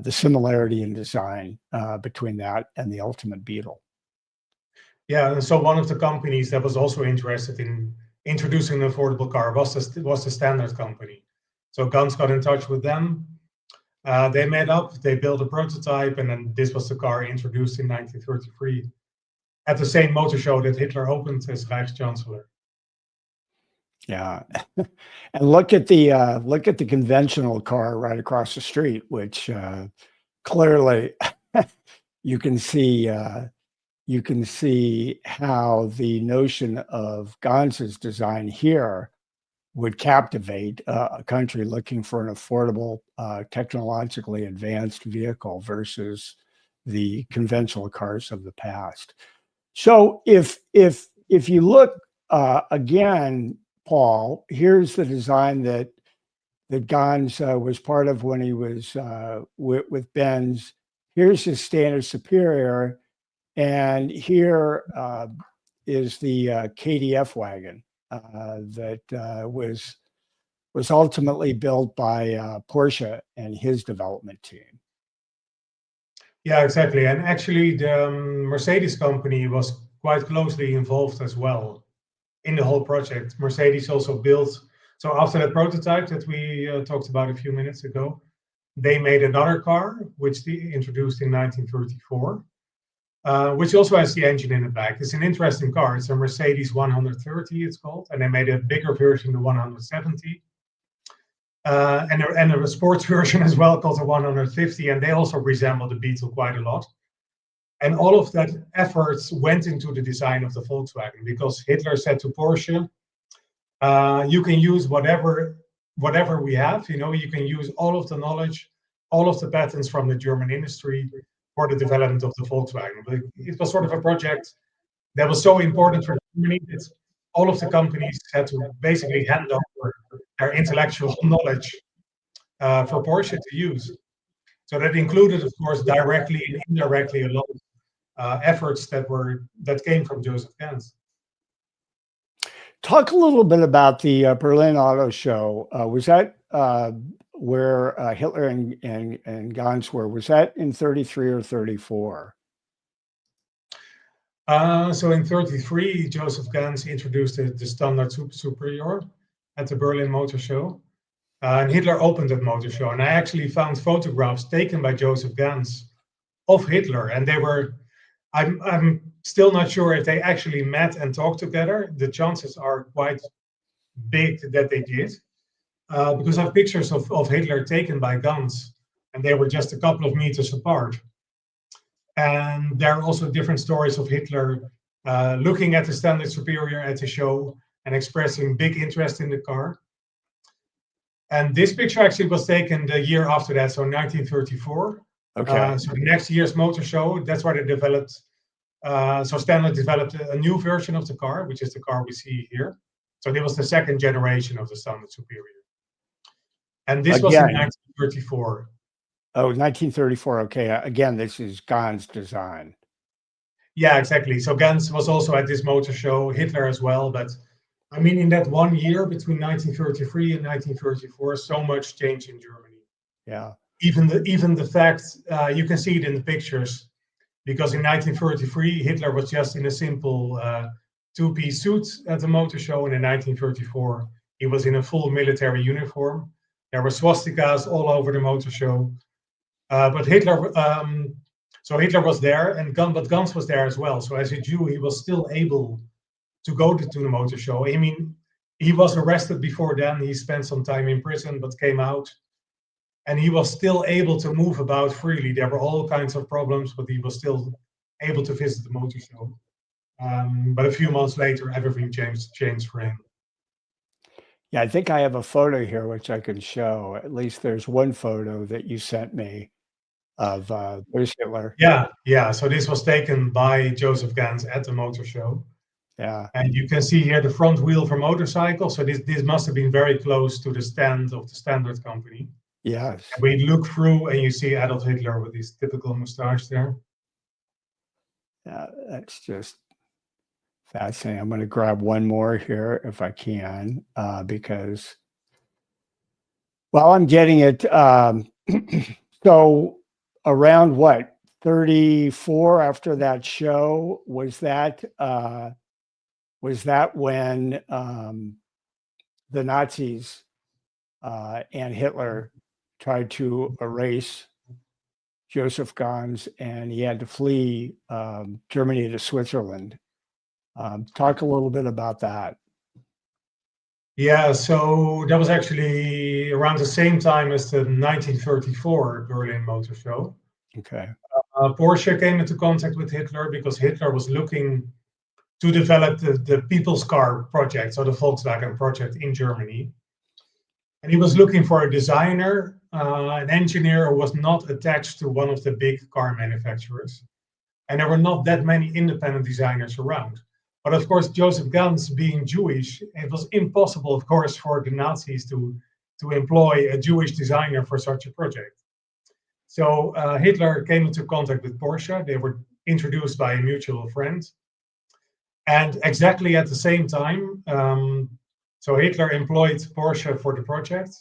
Speaker 1: similarity in design between that and the ultimate Beetle.
Speaker 2: Yeah, and so one of the companies that was also interested in introducing an affordable car was the Standard company. So Ganz got in touch with them. They met up, they built a prototype, and then this was the car introduced in 1933 at the same motor show that Hitler opened as Reichschancellor.
Speaker 1: Yeah, and look at the conventional car right across the street, which clearly you can see how the notion of Ganz's design here would captivate a country looking for an affordable, technologically advanced vehicle versus the conventional cars of the past. So if you look again, Paul, here's the design that Ganz was part of when he was with Benz. Here's his standard superior, and here is the KDF wagon that was ultimately built by Porsche and his development team.
Speaker 2: Yeah, exactly. And actually, the Mercedes company was quite closely involved as well in the whole project. Mercedes also built, so after that prototype that we talked about a few minutes ago, they made another car, which they introduced in 1934, which also has the engine in the back. It's an interesting car. It's a Mercedes 130, it's called, and they made a bigger version, the 170. And a sports version as well called the 150, and they also resemble the Beetle quite a lot. And all of that efforts went into the design of the Volkswagen, because Hitler said to Porsche, You can use whatever we have. You can use all of the knowledge, all of the patents from the German industry for the development of the Volkswagen. But it was sort of a project that was so important for Germany that all of the companies had to basically hand over their intellectual knowledge for Porsche to use. So that included, of course, directly and indirectly a lot of efforts that came from Josef Ganz.
Speaker 1: Talk a little bit about the Berlin Auto Show. Was that where Hitler and Ganz were? Was that in 33 or 34?
Speaker 2: So in 33, Josef Ganz introduced the Standard Superior at the Berlin Motor Show. And Hitler opened that motor show. And I actually found photographs taken by Josef Ganz of Hitler. And they were, I'm still not sure if they actually met and talked together. The chances are quite big that they did. Because I have pictures of Hitler taken by Ganz. And they were just a couple of meters apart. And there are also different stories of Hitler looking at the Standard Superior at the show and expressing big interest in the car. And this picture actually was taken the year after that, so 1934.
Speaker 1: Okay.
Speaker 2: So the next year's motor show, that's where they developed. So Standard developed a new version of the car, which is the car we see here. So it was the second generation of the Standard Superior. And this was in 1934.
Speaker 1: Oh, 1934. Okay. Again, this is Ganz' design.
Speaker 2: Yeah, exactly. So Ganz was also at this motor show, Hitler as well. But I mean, in that 1 year between 1933 and 1934, so much changed in Germany.
Speaker 1: Yeah.
Speaker 2: Even the fact, you can see it in the pictures, because in 1933, Hitler was just in a simple two-piece suit at the motor show. And in 1934, he was in a full military uniform. There were swastikas all over the motor show. But Hitler, so Hitler was there, but Ganz was there as well. So as a Jew, he was still able to go to the motor show. I mean, he was arrested before then. He spent some time in prison, but came out. And he was still able to move about freely. There were all kinds of problems, but he was still able to visit the motor show. But a few months later, everything changed for him.
Speaker 1: Yeah, I think I have a photo here which I can show. At least there's one photo that you sent me of there's Hitler.
Speaker 2: Yeah. So this was taken by Josef Ganz at the motor show.
Speaker 1: Yeah.
Speaker 2: And you can see here the front wheel for motorcycles. So this must have been very close to the stand of the Standard company.
Speaker 1: Yes.
Speaker 2: And we look through and you see Adolf Hitler with his typical mustache there.
Speaker 1: Yeah, that's just fascinating. I'm going to grab one more here if I can, because while I'm getting it, so around what, 34 after that show, was that when the Nazis and Hitler tried to erase Josef Ganz, and he had to flee Germany to Switzerland? Talk a little bit about that.
Speaker 2: Yeah, so that was actually around the same time as the 1934 Berlin Motor Show.
Speaker 1: Okay.
Speaker 2: Porsche came into contact with Hitler because Hitler was looking to develop the People's Car project, so the Volkswagen project in Germany. And he was looking for a designer, an engineer who was not attached to one of the big car manufacturers. And there were not that many independent designers around. But of course, Josef Ganz being Jewish, it was impossible, of course, for the Nazis to employ a Jewish designer for such a project. So Hitler came into contact with Porsche. They were introduced by a mutual friend. And exactly at the same time, so Hitler employed Porsche for the project,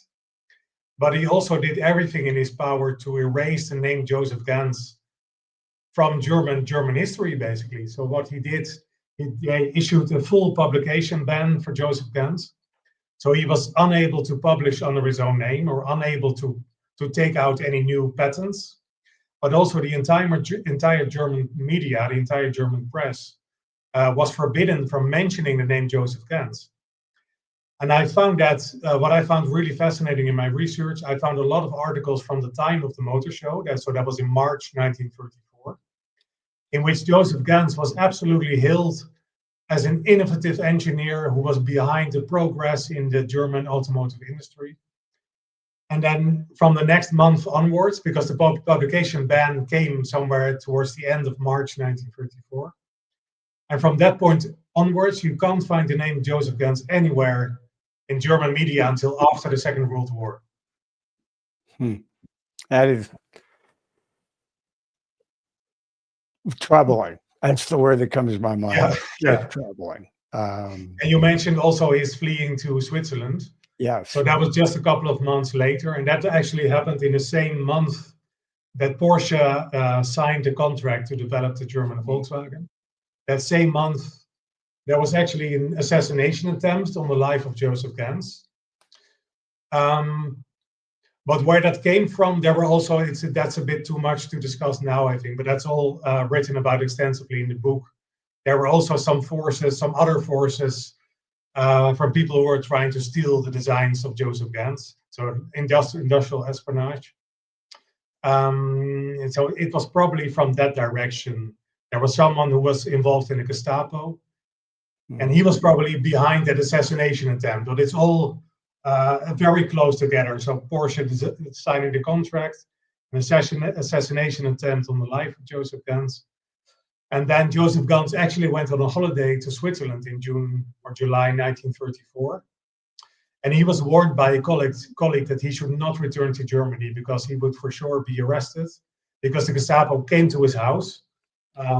Speaker 2: but he also did everything in his power to erase the name Josef Ganz from German history, basically. So what he did, he issued a full publication ban for Josef Ganz. So he was unable to publish under his own name or unable to take out any new patents. But also the entire German media, the entire German press, was forbidden from mentioning the name Josef Ganz. And I found that what I found really fascinating in my research, I found a lot of articles from the time of the motor show. So that was in March 1934, in which Josef Ganz was absolutely hailed as an innovative engineer who was behind the progress in the German automotive industry. And then from the next month onwards, because the publication ban came somewhere towards the end of March 1934. And from that point onwards, you can't find the name Josef Ganz anywhere in German media until after the Second World War.
Speaker 1: That is troubling. That's the word that comes to my mind.
Speaker 2: Yeah.
Speaker 1: Troubling.
Speaker 2: And you mentioned also his fleeing to Switzerland.
Speaker 1: Yes.
Speaker 2: So that was just a couple of months later, and that actually happened in the same month that Porsche signed the contract to develop the German Volkswagen. That same month, there was actually an assassination attempt on the life of Josef Ganz. But where that came from, there were also, that's a bit too much to discuss now, I think, but that's all written about extensively in the book. There were also some other forces from people who were trying to steal the designs of Josef Ganz, so industrial espionage. And so it was probably from that direction. There was someone who was involved in the Gestapo, and he was probably behind that assassination attempt, but it's all very close together. So Porsche signing the contract, an assassination attempt on the life of Josef Ganz. And then Josef Ganz actually went on a holiday to Switzerland in June or July 1934. And he was warned by a colleague that he should not return to Germany because he would for sure be arrested, because the Gestapo came to his house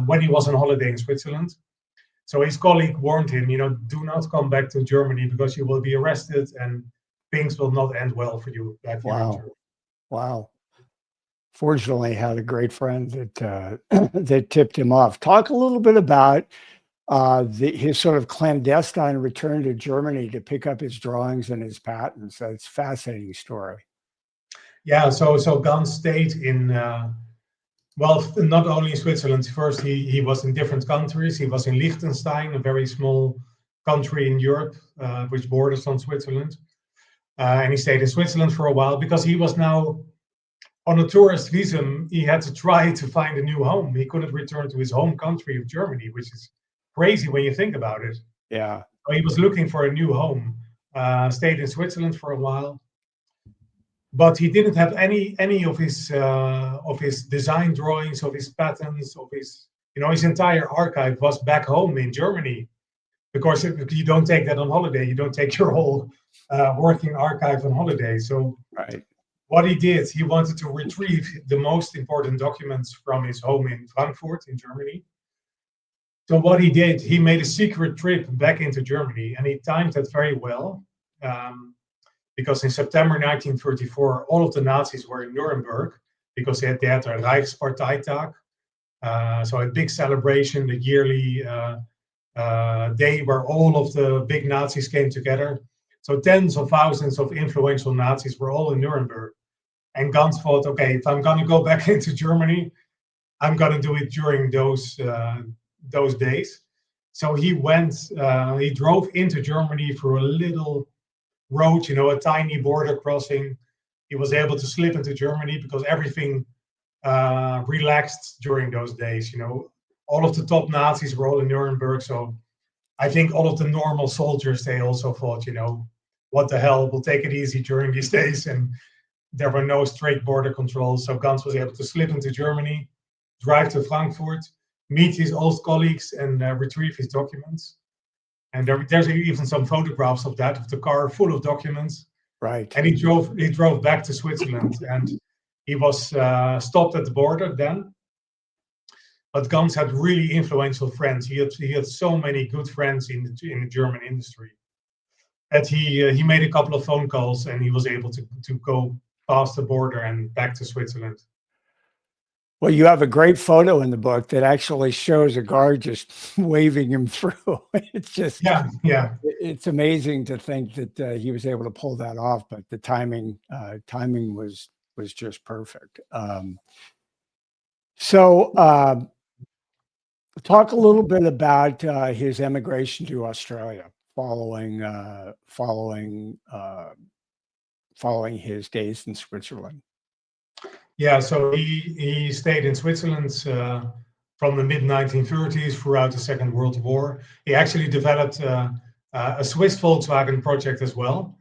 Speaker 2: when he was on holiday in Switzerland. So his colleague warned him, do not come back to Germany because you will be arrested and things will not end well for you back here in Germany.
Speaker 1: Wow. Fortunately, had a great friend that that tipped him off. Talk a little bit about his sort of clandestine return to Germany to pick up his drawings and his patents. That's a fascinating story.
Speaker 2: Yeah, so Ganz stayed in, not only in Switzerland. First, he was in different countries. He was in Liechtenstein, a very small country in Europe, which borders on Switzerland. And he stayed in Switzerland for a while because he was now on a tourist visa. He had to try to find a new home. He couldn't return to his home country of Germany, which is crazy when you think about it.
Speaker 1: Yeah.
Speaker 2: So he was looking for a new home, stayed in Switzerland for a while, but he didn't have any of his design drawings, of his patents, of his entire archive was back home in Germany. Because if you don't take that on holiday, you don't take your whole working archive on holiday. So
Speaker 1: right.
Speaker 2: What he did, he wanted to retrieve the most important documents from his home in Frankfurt in Germany. So what he did, he made a secret trip back into Germany, and he timed it very well, because in September 1934, all of the Nazis were in Nuremberg because they had their Reichsparteitag, so a big celebration, the yearly day where all of the big Nazis came together. So tens of thousands of influential Nazis were all in Nuremberg. And Ganz thought, okay, if I'm going to go back into Germany, I'm going to do it during those days. So he drove into Germany through a little road, a tiny border crossing. He was able to slip into Germany because everything relaxed during those days. All of the top Nazis were all in Nuremberg. So I think all of the normal soldiers, they also thought, what the hell, we'll take it easy during these days. And there were no straight border controls. So Ganz was able to slip into Germany, drive to Frankfurt, meet his old colleagues, and retrieve his documents. And there's even some photographs of the car full of documents.
Speaker 1: Right.
Speaker 2: And he drove back to Switzerland, and he was stopped at the border then. But Ganz had really influential friends. He had so many good friends in the German industry that he made a couple of phone calls, and he was able to go past the border and back to Switzerland.
Speaker 1: Well, you have a great photo in the book that actually shows a guard just waving him through. It's just,
Speaker 2: yeah.
Speaker 1: It's amazing to think that he was able to pull that off, but the timing was just perfect. So talk a little bit about his emigration to Australia following his days in Switzerland.
Speaker 2: Yeah, so he stayed in Switzerland from the mid-1930s throughout the Second World War. He actually developed a Swiss Volkswagen project as well,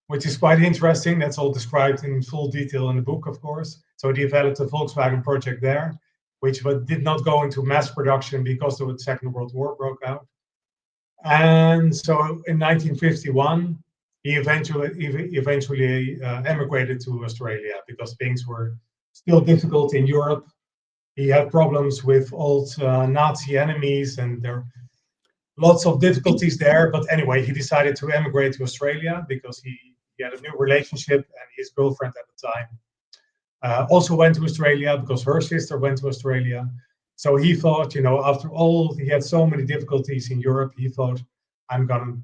Speaker 2: which is quite interesting. That's all described in full detail in the book, of course. So he developed a Volkswagen project there, which did not go into mass production because the Second World War broke out. And so in 1951, he eventually emigrated to Australia because things were still difficult in Europe. He had problems with old Nazi enemies, and there are lots of difficulties there. But anyway, he decided to emigrate to Australia because he had a new relationship, and his girlfriend at the time also went to Australia because her sister went to Australia. So he thought, after all, he had so many difficulties in Europe, he thought, I'm gonna,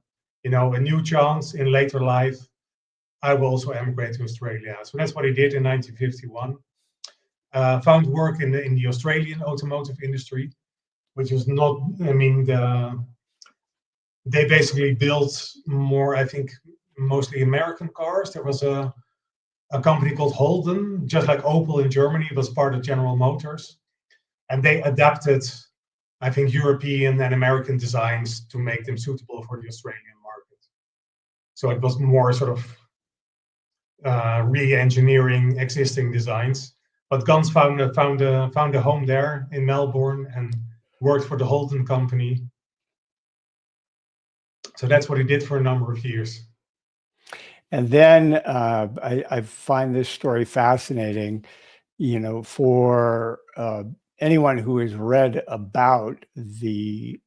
Speaker 2: a new chance in later life. I will also emigrate to Australia. So that's what he did in 1951. Found work in the Australian automotive industry, which was not, they basically built more, I think, mostly American cars. There was a company called Holden, just like Opel in Germany, was part of General Motors. And they adapted, I think, European and American designs to make them suitable for the Australian market. So it was more sort of re-engineering existing designs. But Ganz found a home there in Melbourne and worked for the Holden company. So that's what he did for a number of years.
Speaker 1: And then I find this story fascinating, for anyone who has read about the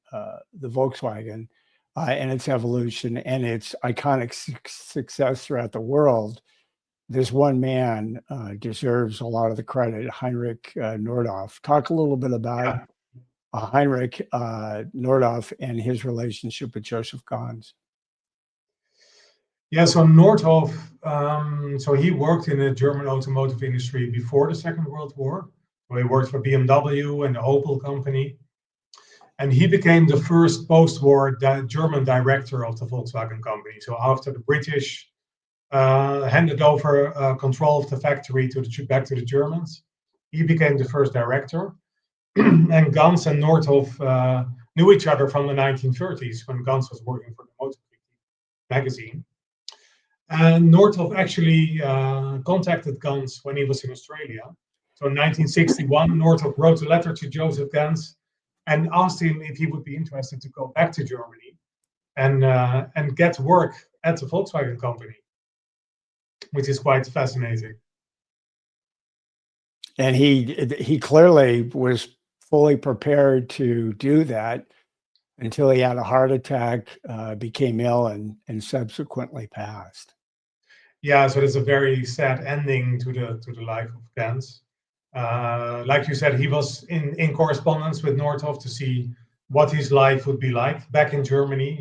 Speaker 1: Volkswagen and its evolution and its iconic success throughout the world. This one man deserves a lot of the credit, Heinrich Nordhoff. Talk a little bit about Heinrich Nordhoff and his relationship with Josef Ganz.
Speaker 2: Yeah, so Nordhoff, so he worked in the German automotive industry before the Second World War. So he worked for BMW and the Opel company. And he became the first post-war German director of the Volkswagen company. So after the British handed over control of the factory back to the Germans, he became the first director. And Ganz and Nordhoff knew each other from the 1930s when Ganz was working for the Motor magazine. And Nordhoff actually contacted Ganz when he was in Australia. So in 1961, Nordhoff wrote a letter to Josef Ganz and asked him if he would be interested to go back to Germany and get work at the Volkswagen company, which is quite fascinating.
Speaker 1: And he clearly was fully prepared to do that until he had a heart attack, became ill, and subsequently passed.
Speaker 2: Yeah, so it's a very sad ending to the life of Ganz. Like you said, he was in correspondence with Nordhoff to see what his life would be like back in Germany,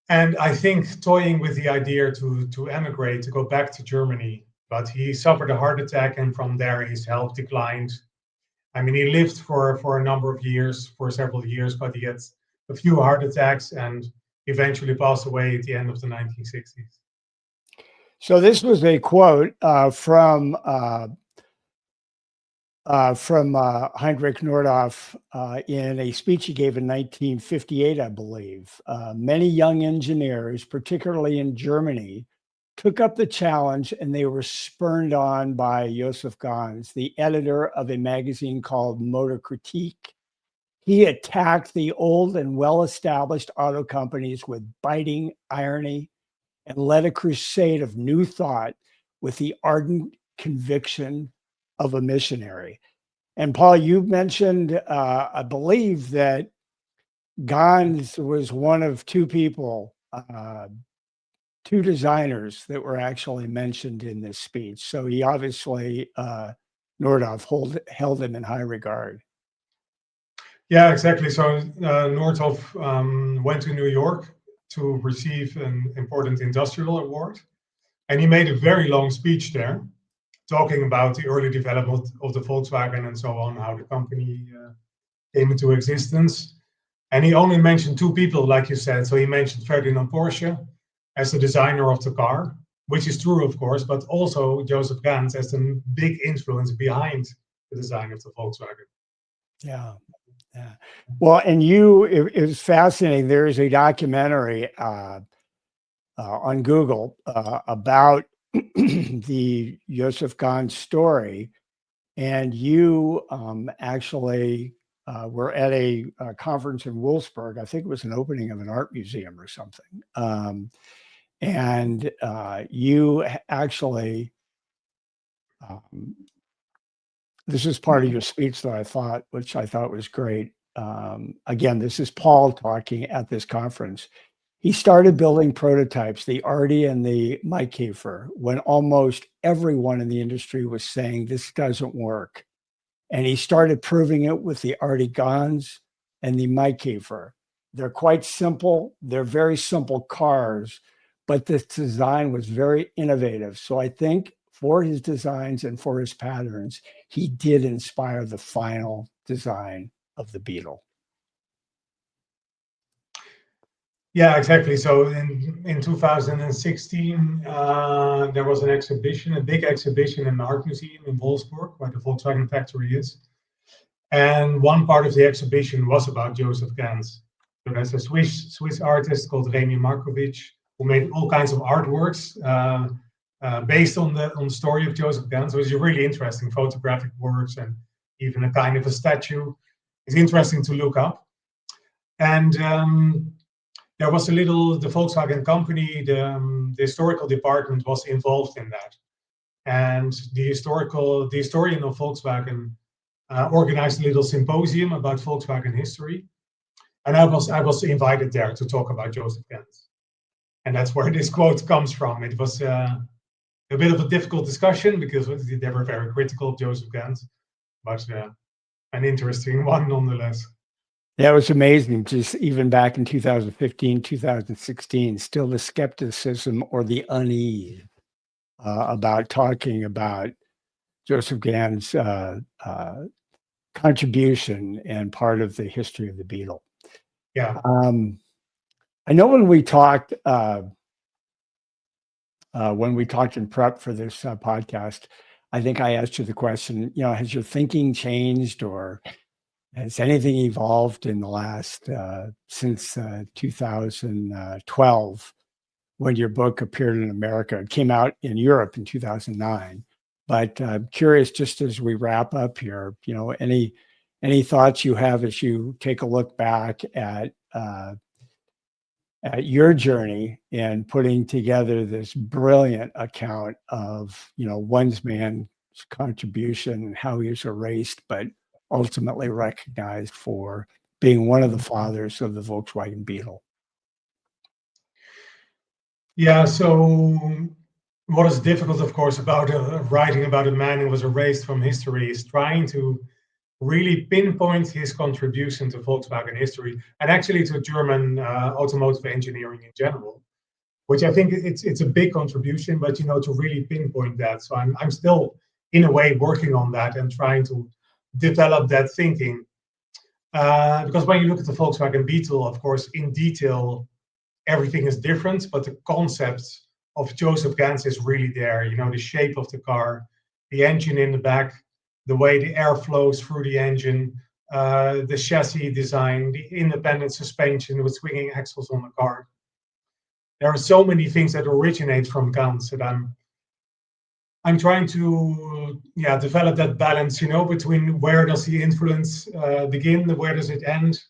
Speaker 2: and I think toying with the idea to emigrate, to go back to Germany, but he suffered a heart attack, and from there his health declined. I mean, he lived for a number of years, for several years, but he had a few heart attacks and eventually passed away at the end of the 1960s.
Speaker 1: So this was a quote from Heinrich Nordhoff in a speech he gave in 1958, I believe. Many young engineers, particularly in Germany, took up the challenge, and they were spurned on by Josef Ganz, the editor of a magazine called Motor Critique. He attacked the old and well-established auto companies with biting irony and led a crusade of new thought with the ardent conviction of a missionary. And Paul, you mentioned, I believe, that Ganz was one of two people, two designers that were actually mentioned in this speech. So he obviously, Nordhoff held him in high regard.
Speaker 2: Yeah, exactly. So Nordhoff went to New York to receive an important industrial award. And he made a very long speech there, talking about the early development of the Volkswagen and so on, how the company came into existence. And he only mentioned two people, like you said. So he mentioned Ferdinand Porsche as the designer of the car. which is true, of course, but also Josef Ganz has a big influence behind the design of the Volkswagen.
Speaker 1: Yeah. Yeah. Well, and it was fascinating. There is a documentary on Google about the Josef Ganz story. And you actually were at a conference in Wolfsburg. I think it was an opening of an art museum or something. And you actually, this is part of your speech that which I thought was great. Again, this is Paul talking at this conference. He started building prototypes, the Artie and the Maikäfer, when almost everyone in the industry was saying this doesn't work. And he started proving it with the Artie Ganz and the Maikäfer. They're quite simple. They're very simple cars, but the design was very innovative. So I think for his designs and for his patterns, he did inspire the final design of the Beetle.
Speaker 2: Yeah, exactly. So in 2016, there was an exhibition, a big exhibition in the art museum in Wolfsburg, where the Volkswagen factory is. And one part of the exhibition was about Josef Ganz. So there's a Swiss artist called Remy Markovic who made all kinds of artworks based on the story of Josef Ganz, which is really interesting, photographic works and even a kind of a statue. It's interesting to look up. And there was the Volkswagen company, the historical department was involved in that. And the historian of Volkswagen organized a little symposium about Volkswagen history. And I was invited there to talk about Josef Ganz. And that's where this quote comes from. It was a bit of a difficult discussion because they were very critical of Josef Ganz, but an interesting one nonetheless.
Speaker 1: Yeah, it was amazing. Just even back in 2015, 2016, still the skepticism or the unease about talking about Josef Ganz' contribution and part of the history of the Beetle.
Speaker 2: Yeah.
Speaker 1: I know when we talked in prep for this podcast, I think I asked you the question, has your thinking changed or has anything evolved in the last, since 2012, when your book appeared in America? It came out in Europe in 2009. But I'm curious, just as we wrap up here, any thoughts you have as you take a look back at your journey in putting together this brilliant account of, one man's contribution and how he was erased, but ultimately recognized for being one of the fathers of the Volkswagen Beetle.
Speaker 2: Yeah, so what is difficult, of course, about writing about a man who was erased from history is trying to really pinpoint his contribution to Volkswagen history and actually to German automotive engineering in general, which I think it's a big contribution, but to really pinpoint that. So I'm still in a way working on that and trying to develop that thinking. Because when you look at the Volkswagen Beetle, of course, in detail, everything is different, but the concept of Josef Ganz is really there. The shape of the car, the engine in the back, the way the air flows through the engine, the chassis design, the independent suspension with swinging axles on the car. There are so many things that originate from Ganz that I'm trying to develop that balance, between where does the influence begin, where does it end.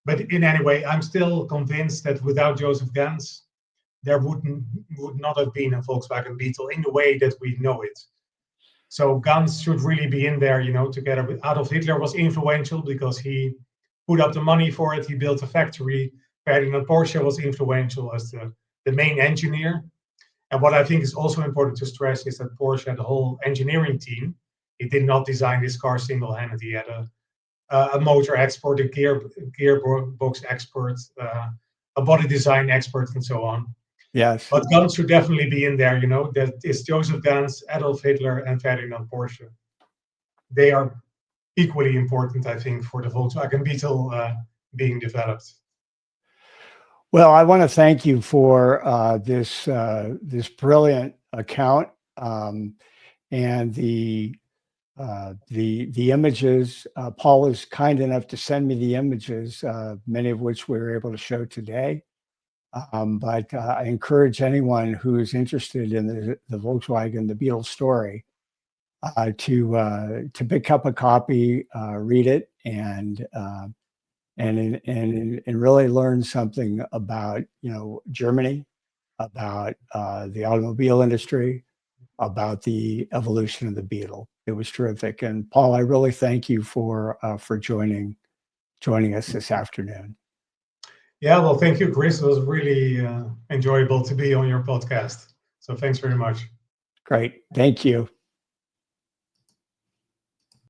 Speaker 2: But in any way, I'm still convinced that without Josef Ganz, there would not have been a Volkswagen Beetle in the way that we know it. So Ganz should really be in there, together with Adolf Hitler was influential because he put up the money for it. He built a factory. Ferdinand Porsche was influential as the main engineer. And what I think is also important to stress is that Porsche had a whole engineering team. He did not design this car single-handed. He had a motor expert, a gearbox expert, a body design expert, and so on.
Speaker 1: Yes.
Speaker 2: But Ganz should definitely be in there, that is Josef Ganz, Adolf Hitler, and Ferdinand Porsche. They are equally important, I think, for the Volkswagen Beetle being developed.
Speaker 1: Well, I want to thank you for this brilliant account, and the images. Paul was kind enough to send me the images, many of which we were able to show today. But I encourage anyone who is interested in the Volkswagen, the Beetle story, to pick up a copy, read it, and really learn something about, Germany, about the automobile industry, about the evolution of the Beetle. It was terrific. And Paul, I really thank you for joining us this afternoon.
Speaker 2: Yeah, well, thank you, Chris. It was really enjoyable to be on your podcast. So thanks very much.
Speaker 1: Great. Thank you.